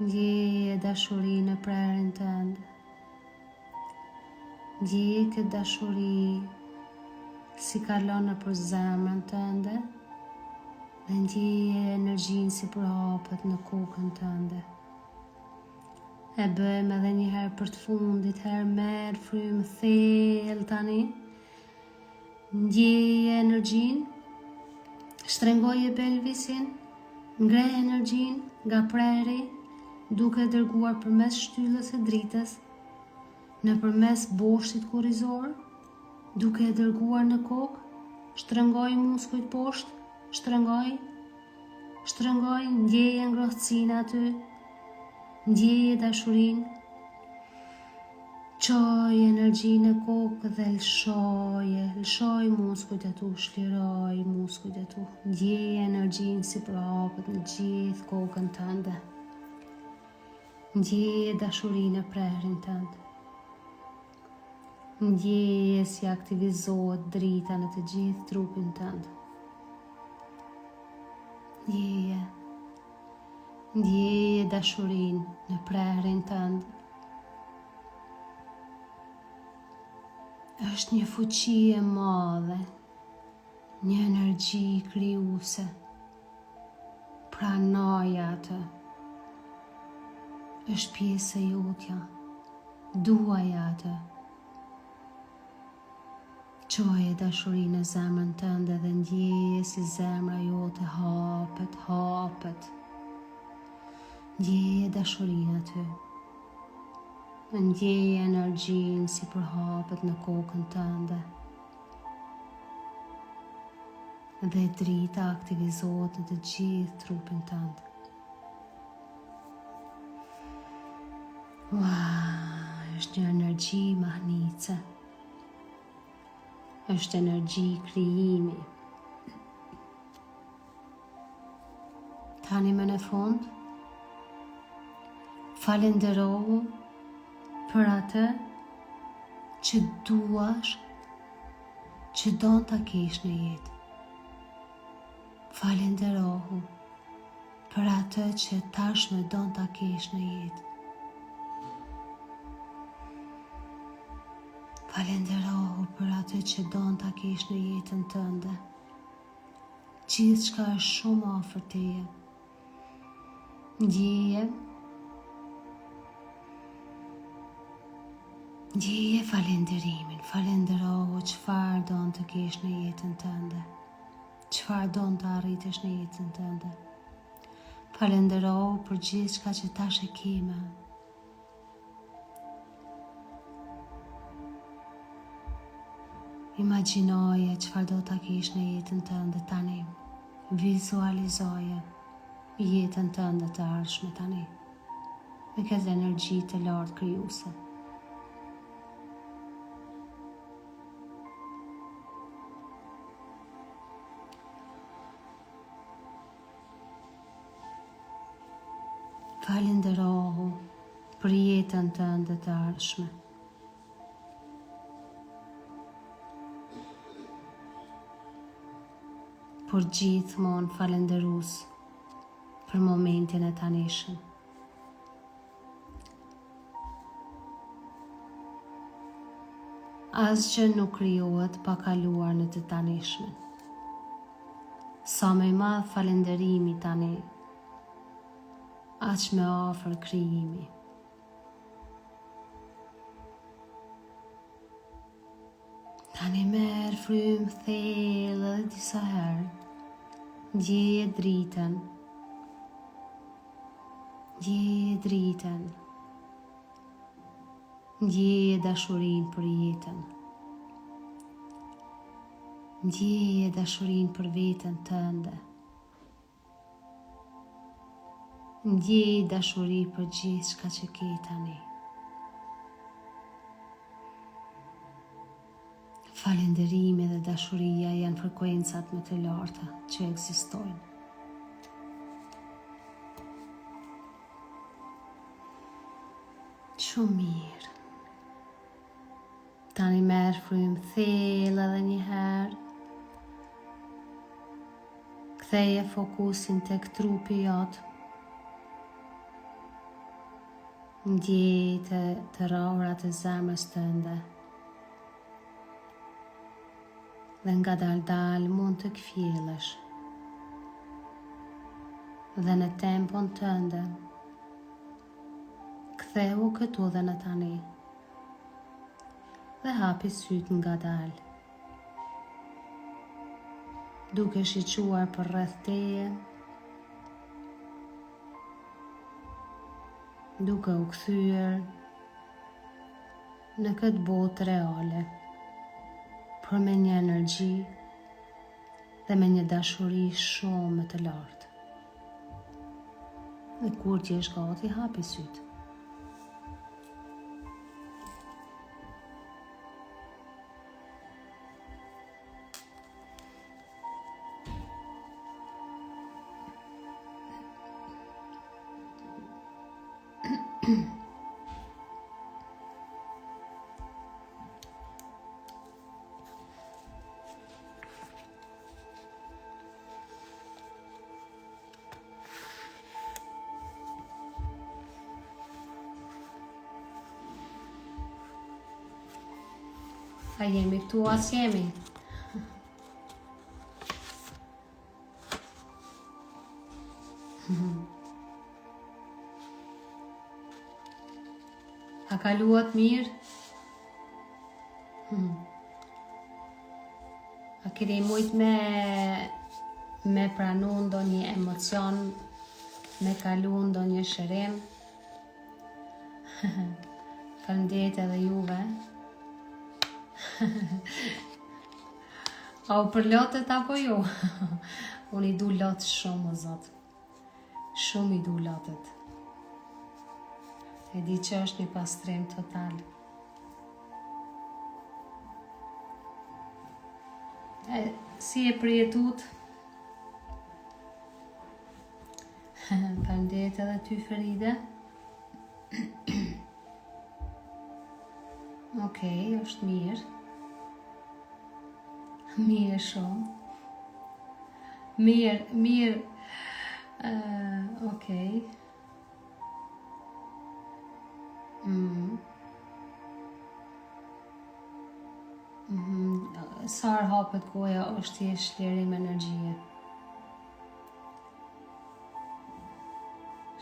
Ndjeje dashurinë në prerin tënd. Ndjeje këtë dashuri si kalon nëpër zemrën tënde dhe ndjeje energjinë si përhapet në kokën tënde. E bëjmë edhe një herë për të fundit, herë merr frymë thellë tani. Ndjeje energjinë, shtrëngoje pelvisin, ngre energjinë nga preri, duke dërguar përmes shtyllës së dritës nëpërmes boshtit kurrizor, duke e dërguar në kokë. Shtrëngoj muskujt poshtë, shtrëngoj, ndjeje ngrohtësinë aty, ndjeje dashurinë, çoj energji në kokë dhe lëshoj muskujt e tu, shliroj muskujt e tu, ndjeje energjinë si përhapet në gjithë kokën tënde, ndjeje dashurinë në prerin tënd. Ndjeje si aktivizohet drita në të gjithë trupin tënd. Ndjeje dashurinë në prerin tënd. Është një fuqi e madhe, një energji krijuese. Pranoja atë. Është pjesë e jotja. Duaja atë. Çoje dashurinë në zemrën tënde dhe ndjeje si zemra jote hapet. Ndjeje dashurinë aty. Ndjeje energjinë si përhapet në kokën tënde. Dhe drita aktivizohet në të gjithë trupin tënd. Është një energji mahnitse. Është energji krijimi. Tani më në fund, falenderohu për atë që duash, që don ta kesh në jetë. Falenderohu për atë që tashmë don ta kesh në jetë. Falenderohu për atë që don ta kesh në jetën tënde. Gjithçka është shumë afër teje. Ndjeje falenderimin, falenderohu çfarë don të kesh në jetën tënde. Çfarë don të arritësh në jetën tënde. Falenderohu për gjithçka që tash e kime. Imagjinoje çfarë do ta kesh në jetën tënde tani. Vizualizoje jetën tënde të ardhshme tani. Me këtë energji të lartë krijuese. Falenderohu për jetën tënde të ardhshme. Por gjithmonë falenderus për momentin e tanishëm. Asgjë nuk krijohet pa kaluar në të tanishmen. Sa më i madh falenderimi tani, aq më afër krijimi. Tani merr frymë thellë edhe disa herë. Ndjeje dritën. Ndjeje dritën. Ndjeje dashurinë për jetën. Ndjeje dashurinë për veten tënde. Ndjeje dashuri për gjithçka që ke tani. Falënderimi dhe dashuria janë frekuencat më të larta që ekzistojnë. Shumë mirë. Tani merr frymë thellë edhe një herë. Ktheje fokusin tek trupi jot. Ndjeje të raurat e zemrës tënde. Dhe nga dal mund të kthjellesh. Dhe në tempon tënde, ktheu këtu dhe në tani. Dhe hapi syt nga dal. Duke shiquar për rreth teje, duke u kthyer në këtë botë reale, por me një energji dhe me një dashuri shumë më të lartë. Dhe kur ti je gati, hapi syt. A jemi këtu, as jemi. A kaluat mirë? A keni mujt me pranu ndonjë emocion, me kalu ndonjë shërim? Faleminderit edhe juve. A u përlotet apo jo? Unë i du lot shumë, o Zot. Shumë i du lotet. E di që është një pastrim total. Si e përjetut? Faleminderit edhe ty, Feride. Okej, është mirë. Mirë shumë. Mirë Okej. Sa herë hapet goja është thjesht lirim energjie.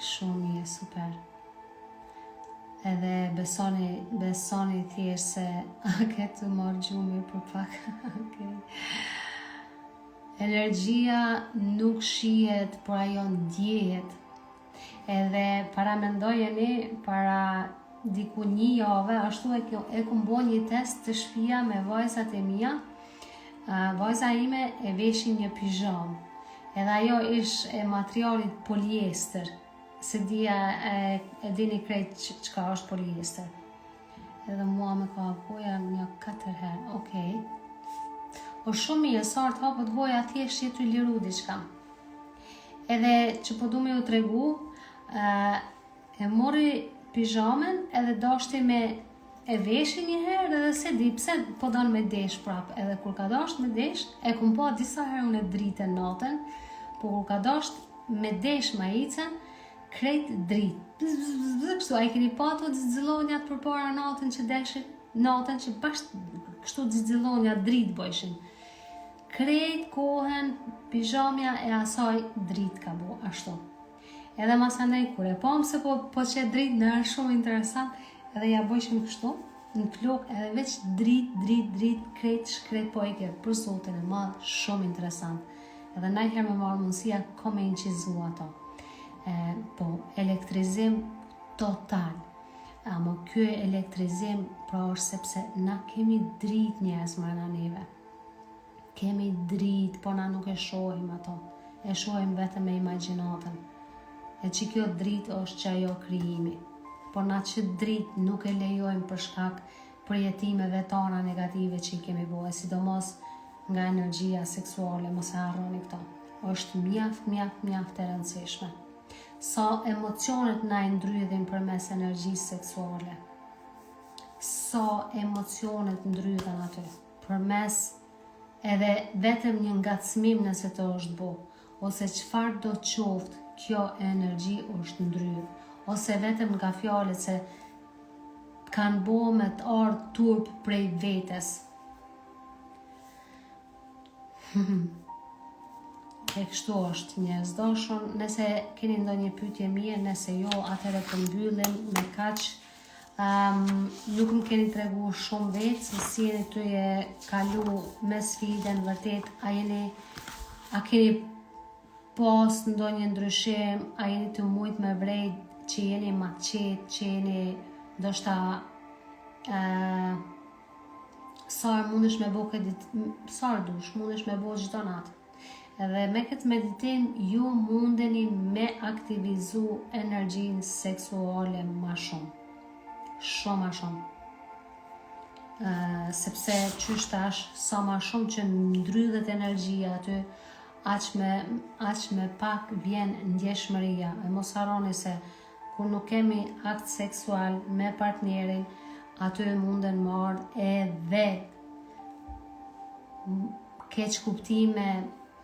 Shumë mirë, super. Edhe besoni thjesht se ke të marrë gjumi për pak. Okay. Energjia nuk shihet, por ajo ndjehet. Edhe para mendojeni, para diku 1 javë, ashtu e kom bo një test të shtëpia me vajzat e mia. Vajza ime e veshin një pijam. Edhe ajo ish e materialit poliester. Se dia e dini krejt çka është poliester. Edhe mua me ka goja një 4 herë. Okej. O shumë mirë, sa të hapët goja thjesht që t'u liru diçka. Edhe që po du me ju tregu, e mori pijamen edhe dashti me e veshi një herë edhe se di pse po don me desh prap. Edhe kur ka dasht me desh, e kum pa disa herë unë e dritën natën, po kur ka dasht me desh maicën, krejt dritë. Kështu, a i keni patu zilonjat për para natën që deshin, natën që bashkë kështu zilonjat dritë bojshin. Krejt kohën pijamja e asaj dritë ka bo, ashtu. Edhe masanej kur e pam se po që dritë në është shumë interesant, edhe ja bojshim kështu, në plok, edhe veç dritë, krejt shkret po e ke për zotin e madhë, shumë interesant. Edhe najherë me marë mundësia, ko me inqizu ato. Po, elektrizim total. Amo kjo elektrizim pra është sepse na kemi dritë njerëz marrë neve. Kemi dritë, po na nuk e shohim ato. E shohim vetëm me imagjinatën. E që kjo dritë është që ajo krijimi. Po na që dritë nuk e lejojmë për shkak përjetimeve tona negative që i kemi bojë, sidomos nga energjia seksuale, mos e harroni këto. Është mjaft e rëndësishme. Sa emocionet na e ndrydhin përmes energjisë seksuale. Sa emocionet ndrydhen aty. Përmes edhe vetëm një ngacmim nëse të është bo. Ose çfarë do të qoftë, kjo energji është ndrydhë. Ose vetëm nga fjalët se kanë bo me të ardhë turp prej vetes. E kështu është njerëz dashur, nëse keni ndonjë pyetje mirë, nëse jo, atëherë po mbyllim me kaq. Nuk më keni tregu shumë vetë se si jeni të e kalu me sfiden vërtet, a keni pas ndonjë ndryshim, a jeni të mujt me vrejt që jeni ma qetë, që jeni ndoshta sarë mundesh me bo sarë dush, mundesh me bo çdo natë. Edhe me këtë meditim, ju mundeni me aktivizu energjinë seksuale ma shumë. Shumë ma shumë. Sepse qysh tash, sa ma shumë që ndrydhet energjia aty, aq me pak vjen ndjeshmëria. E mos harroni se kur nuk kemi akt seksual me partnerin, aty munden marrë edhe keq kuptime,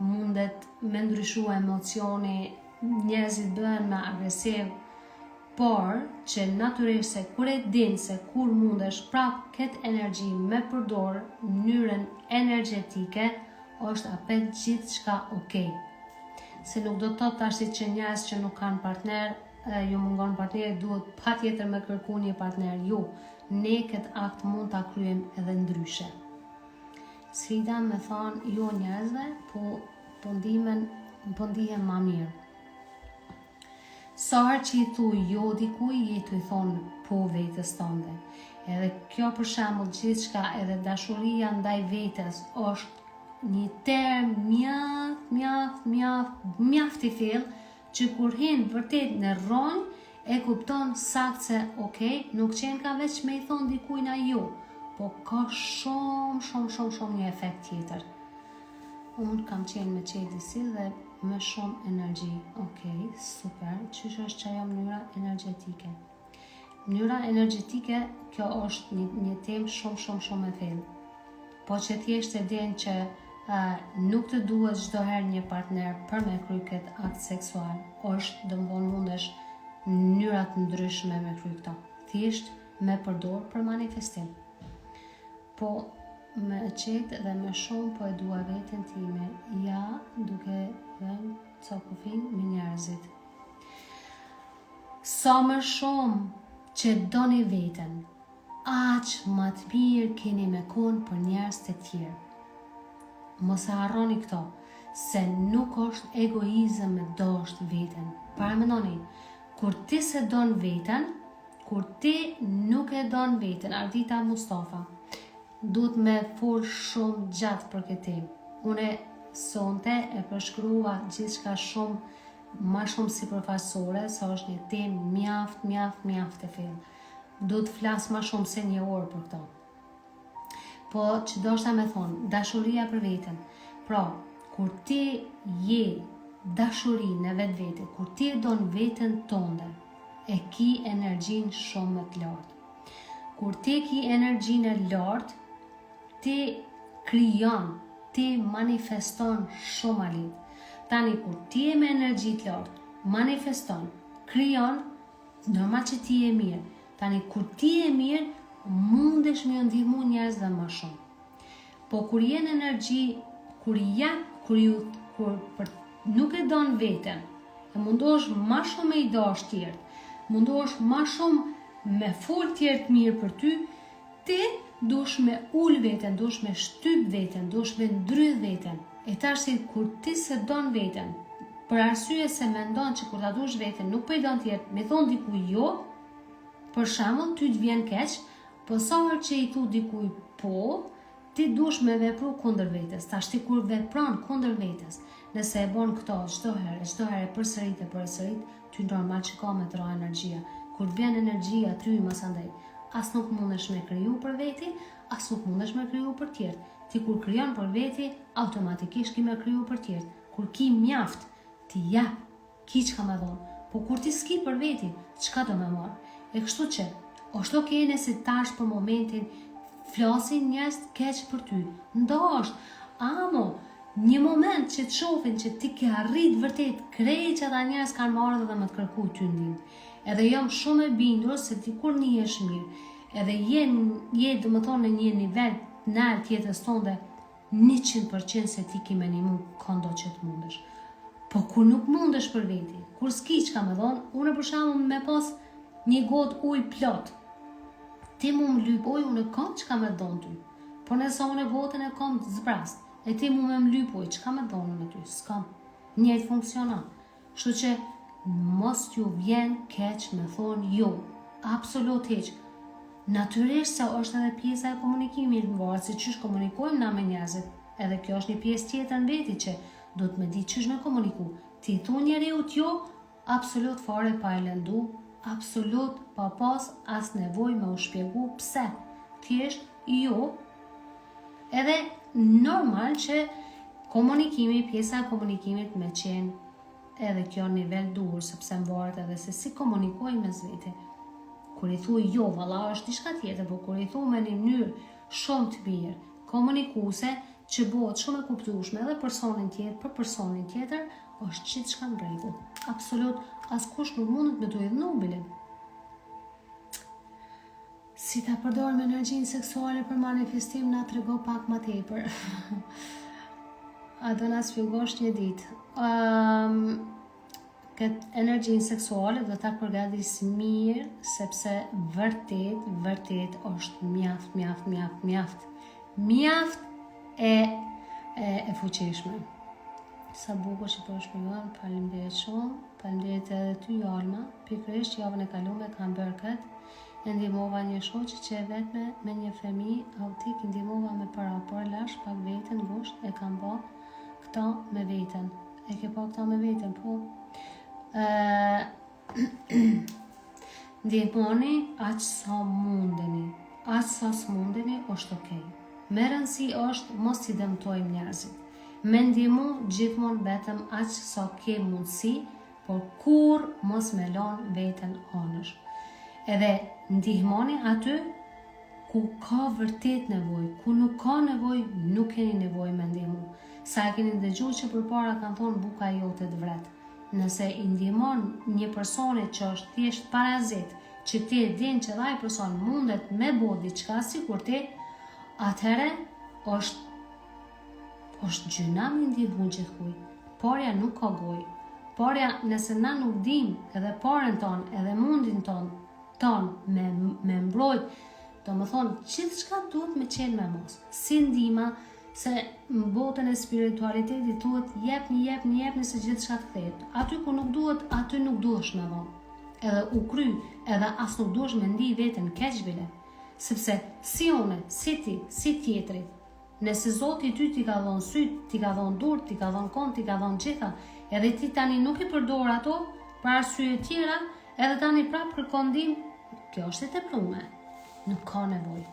mundet me ndryshu emocioni, njerëzit bëhen më agresiv, por që natyrisht se kur e din se kur mundesh prap këtë energji me përdor në mënyrën energjetike, është apet gjithçka okej. Se nuk do të thotë tash që njerëz që nuk kanë partner, ju mungon partneri, duhet patjetër me kërku një partner. Jo, ne këtë akt mund ta kryejm edhe ndryshe. Sfida me thonë jo njerëzve, po ndihem ma mirë. Sa herë që i thuj jo dikuj, je të i thonë po vetës tënde. Edhe kjo për shembull gjithçka, edhe dashuria ndaj vetes është një term mjaft i thellë, që kur hin vërtet në rronjë, e kupton sakt se okej, nuk qenë ka veç me i thonë dikuj na jo, po ka shumë një efekt tjetër. Unë kam qenë me qedi si dhe me shumë energji. Okej, super, qysh është që ajo mënyra energjetike? Mënyra energjetike, kjo është një temë shumë e thellë. Po që thjesht e din që nuk të duhet çdo herë një partner për me kry këtë akt seksual. Është domthonë mundesh mënyra të ndryshme me kry këto. Thjesht me përdor për manifestim. Po me qetë dhe me shumë po e dua veten time, ja duke dhënë cokufin me njerëzit. Sa më shumë që doni veten, aq më të mirë keni me konë për njerëz të tjerë. Mos e harroni këto, se nuk është egoizëm me dosht veten. Paramendoni, kur ti se don veten, kur ti nuk e don veten, Ardita Mustafa, duhet me fol shumë gjatë për këtë temë. Unë sonte e përshkrua gjithçka ma shumë sipërfaqësore, sa është një temë mjaft e fill. Duhet të flas ma shumë se një orë për këto. Po që do shta me thonë, dashuria për veten. Pra, kur ti je dashuri në vetë vete, kur ti e don veten tënde, e ki energjin shumë më të lartë. Kur ti ki energjin e lartë, ti krijon, ti manifeston shumë alit. Tani, kur ti e me energji të lartë, manifeston, krijon, normal që ti e mirë. Tani, kur ti e mirë, mundesh me ndihmu njerëz dhe më shumë. Po kur jenë energji, kur nuk e don veten, e mundosh ma shumë me i dash tjertë, mundosh ma shumë me fol tjertë mirë për ty, ti dush me ul veten, dush me shtyp veten, dush me ndrydh veten. E tash si kur ti se don veten, për arsye se mendon që kur ta dush veten nuk po i don tjertë, me thon diku jo, për shembull ty të vjen keq, po sa herë që i thu dikuj po, ti dush me vepru kundër vetes. Tash ti kur vepron kundër vetes, nëse e bon këto çdo herë përsërit, ty normal që ka me tra energjia. Kur vjen energjia ty mos andaj, as nuk mundesh me kriju për veti, as nuk mundesh me kriju për tjerë. Ti kur krijon për veti, automatikisht ki me kriju për tjerë. Kur ki mjaft, ti jap, ki çka me dhon. Po kur ti s'ki për veti, çka do me marr? E kështu që është okej nëse tash për momentin flasin njerëz keq për ty. Ndoshta, amo, një moment që të shohin që ti ke arrit vërtet krejt që ata njerëz kanë marrë dhe më të kërku ty ndihmë. Edhe jam shumë e bindur se ti kur njihesh mirë, edhe je domethënë në një nivel të lartë tjetës tonde, 100% se ti ki me ndihmu kondo që të mundesh. Po kur nuk mundesh për veti, kur s'ki çka me dhon, unë për shembull me pas një gotë ujë plot, ti mu më lyp ujë, unë kam çka me dhon ty. Po nëse unë gotën e kam të zbrast, e ti mu me më lyp ujë, çka me dhon me ty? S'kam. Njëjtë funksionon. Kështu që mos ju vjen keq me thonë jo. Absolut hiç. Natyrisht se është edhe pjesa e komunikimit, varet se çish komunikojmë na me njerëzit. Edhe kjo është një pjesë tjetër në veti që duhet me di çish me komuniku. Ti thon njeriu jo, absolut fare pa e lëndu, absolut pa pas as nevojë me u shpjegu pse. Thjesht jo. Edhe normal që komunikimi, pjesa e komunikimit me qenë edhe kjo nivel dur, sepse më varet edhe se si komunikojmë mes vete. Kur i thuj jo, valla është diçka tjetër, por kur i thuj me një mënyrë shumë të mirë, komunikuese, që bëhet shumë e kuptueshme edhe për personin tjetër, është gjithçka në rregull. Absolut, askush nuk mundet me duhet nubilin. Si ta përdor me energjinë seksuale për manifestim na trego pak më tepër. A do na sfilgosh një ditë. Këtë energjinë seksuale do ta përgatis mirë, sepse vërtet është mjaft e fuqishme. Sa bukur që po shpjegon, faleminderit shumë. Faleminderit edhe ty Alma. Pikërisht javën e kaluar kam bërë këtë. Ndihmova një shoqe që e vetme me një fëmijë autik, ndihmova me para, por lash pak veten ngusht e kam bë këta me veten. E ke pa këta me veten, po. Ndihmoni aq sa mundeni. Aq sa s'mundeni është okej. Me rëndësi është mos i dëmtojmë njerëzit. Me ndihmu gjithmonë vetëm aq sa ke mundësi, por kur mos me lën veten anësh. Edhe ndihmoni aty ku ka vërtet nevojë, ku nuk ka nevojë, nuk keni nevojë me ndihmu. Sa e keni dëgjuar që përpara kanë thonë buka jote të vret. Nëse i ndihmon një personi që është thjesht parazit, që ti e din që ai person mundet me bë diçka sikur ti, atëherë është gjëna me ndihmu gjithkujt. Porja nuk ka gojë. Porja, nëse na nuk dim edhe porën ton, edhe mundin ton me mbrojt, do më thonë, gjithçka duhet me qenë me mos. Si ndihma, se në botën e spiritualitetit duhet jepni se gjithçka të kthehet. Aty ku nuk duhet, aty nuk duhesh me dhonë. Edhe u kry, edhe as nuk duhesh me ndi veten keq bile. Sepse si une, si ti, si tjetri, nëse Zoti ty ti ka dhënë sy, ti ka dhënë dur, ti ka dhënë kon, ti ka dhënë gjitha, edhe ti tani nuk i përdor ato për arsye tjera, edhe tani prapë kërkon ndihmë, kjo është e tepruar. Nuk ka nevojë.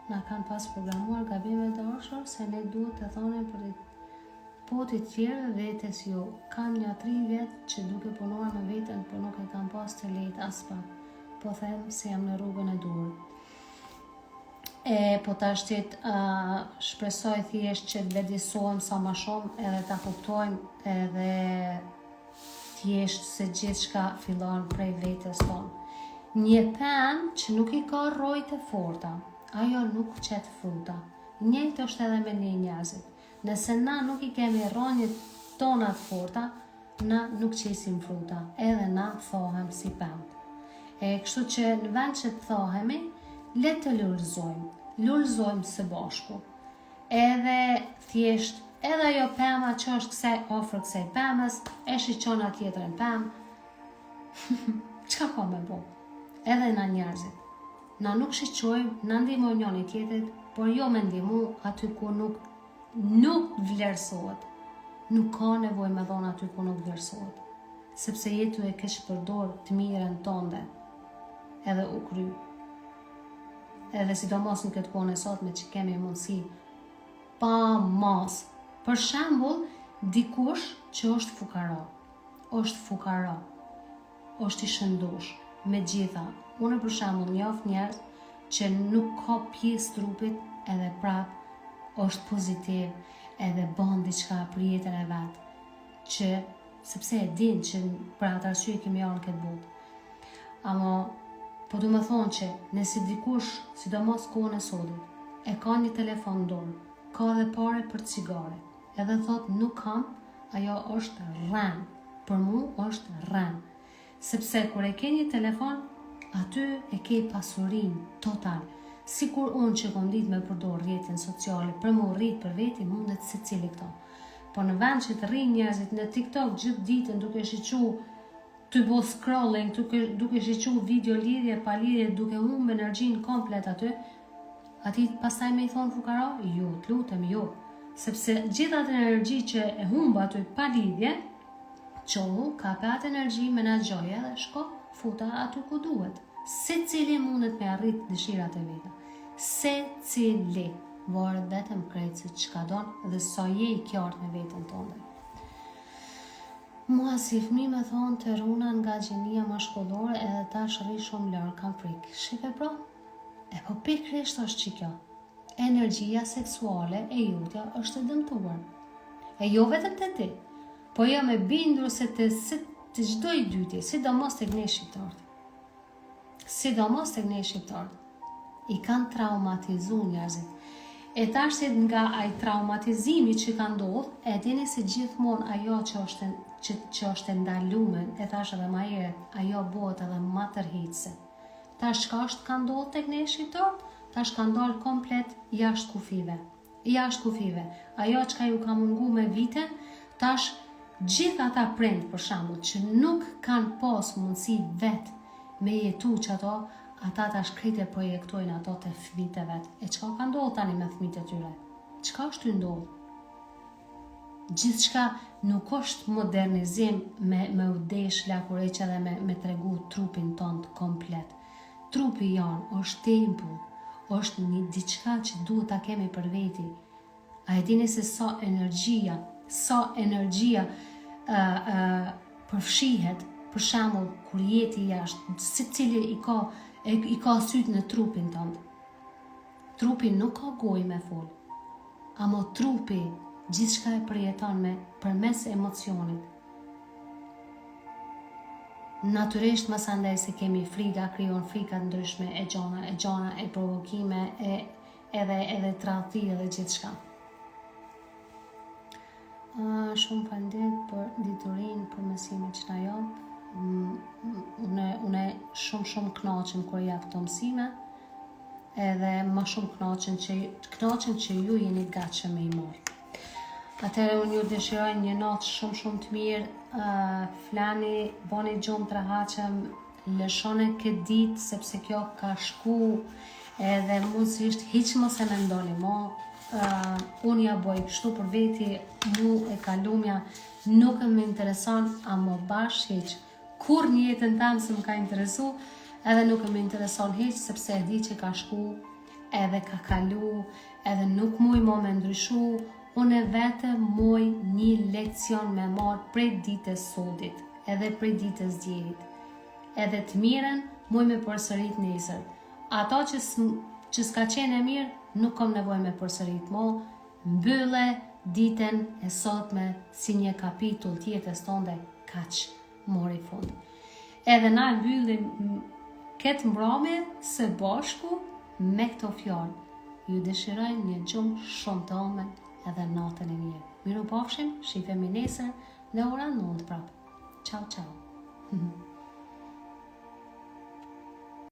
Na kanë pas programuar gabime të orshor se ne duhet të thonim për po të tjerë vetes jo. Kam një 3 vjet që duke punuar me veten, por nuk e kam pas të lehtë as pak. Po them se jam në rrugën e dur. Po tashtit shpresoj thjesht që të vedisohem sa më shumë edhe ta kuptojmë edhe thjesht se gjithçka fillon prej vetes tonë. Një pemë që nuk i ka rrojt e forta, ajo nuk qet fruta. Njëjtë është edhe me ne njerëzit. Nëse na nuk i kemi rrojt tona të forta, na nuk qesim fruta, edhe na thohem si pemë. Kështu që në vend që të thohemi, le të lullëzojmë së bashku. Edhe thjesht, edhe ajo pema që është ofër kësaj pemës, e shiqon tjetrën pemë, çka ka me bo? Edhe na njerëzit. Na nuk shiqojmë, na ndihmojmë njëri tjetrit, por jo me ndihmu aty ku nuk vlerësohet. Nuk ka nevojë me dhon aty ku nuk vlerësohet. Sepse jetu e kesh përdor të mirën tënde. Edhe u kry. Edhe sidomos në këtë kohën e sotme që kemi mundësi pa mas. Për shembull, dikush që është fukara, është i shëndosh, me gjitha. Unë për shembull njoh njerëz që nuk ka pjesë trupit edhe prap është pozitiv edhe bën diçka për jetën e vet, që sepse e din që për atë arsye kemi janë këtë botë. Ama po du me thonë që nëse dikush, sidomos kohën e sotit, e ka një telefon dorë, ka dhe pare për cigare, edhe thot nuk kam, ajo është rren. Për mu është rren. Sepse kur e ke një telefon, aty e ke pasurin total. Sikur unë që kom ditë me përdor rrjetin sociale, për mu rrit për veti mundet se cili këto. Po në vend që të rrinë njerëzit në TikTok gjithë ditën duke shiqu të bo scrolling, duke shiqu video lidhje, pa lidhje, duke humbë energjinë komplet aty, ati pastaj me i thonë fukara, jo, të lutem, jo. Sepse gjithë atë energji që e humbë aty pa lidhje, qohu ka pe atë energji me në gjoja dhe shko futa aty ku duhet. Se cili mundet me arrit dëshirat e veta. Se cili varet vetëm krejt se çka don dhe sa je i qartë me veten tënde. Mua si fëmijë më thonë të runa nga gjenia mashkullore edhe tash rri shumë larg, kam frikë. Shife pra? Po pikërisht është që kjo. Energjia seksuale e jutja është e dëmtuar. E jo vetëm te ti, po jo me bindur se të çdo i dyti, sidomos tek ne shqiptarët. I kanë traumatizuar njerëzit. E tash nga ai traumatizimi që ka ndodhur, e dini se gjithmonë ajo që është ndaluar, e tash edhe më herët, ajo bëhet edhe më tërheqëse. Tash çka është ka ndodhur tek ne shqiptarët? Tash ka ndalë komplet jashtë kufive. Ajo çka ju ka mungu me vite, tash gjithë ata prind për shembull që nuk kanë pas mundësi vetë me jetu që ato, ata tash krejt e projektojnë ato të fëmijët e vet. E çka ka ndodhur tani me fëmijët e tyre? Çka është ndodhur? Gjithçka nuk është modernizim me udesh lakureq edhe me tregu trupin tonë komplet. Trupi janë është tempull, është një diçka që duhet ta kemi për veti. A e dini se sa energjia përfshihet, për shembull kur jeti jashtë, secili i ka syt në trupin tënd. Trupi nuk ka gojë me fol, amo trupi gjithçka e përjeton përmes emocionit. Natyrisht mas andaj se kemi frika, krijon frika ndryshme e gjona, e provokime, edhe tradhti edhe gjithçka. Shumë faleminderit për diturinë, për mesimet që na jap. Unë shumë kënaqem kur jap këto mësime, edhe më shumë kënaqem që ju jeni gatshëm me I marrë. Atëherë unë ju dëshiroj një natë shumë të mirë, flani, boni gjumë të rahatshëm, lëshoni këtë ditë sepse kjo ka shku edhe mundësisht hiç mos e mendoni më. Unë ja boj kështu për veti, mu e kalumja nuk më intereson, amo bashkë hiç. Kur një jetën tamë se më ka interesu, edhe nuk më intereson hiç sepse e di që ka shku, edhe ka kalu, edhe nuk muj më me ndryshu. Unë vete muj një lekcion me marë prej ditës sotit, edhe prej ditës djerit. Edhe të miren, muj me përsërit nesër. Ato që s'ka qenë e mirë, nuk kam nevoj me përsërit mo, mbylle ditën e sotme si një kapitull tjetës tonde, kaq mori fund. Edhe na mbyllim këtë mbrëmje së bashku me këto fjalë. Ju dëshiroj një gjumë shumë të ëmbël edhe natën e mirë. Mirupafshim, shifemi nesër dhe ora 9 prapë. Ciao.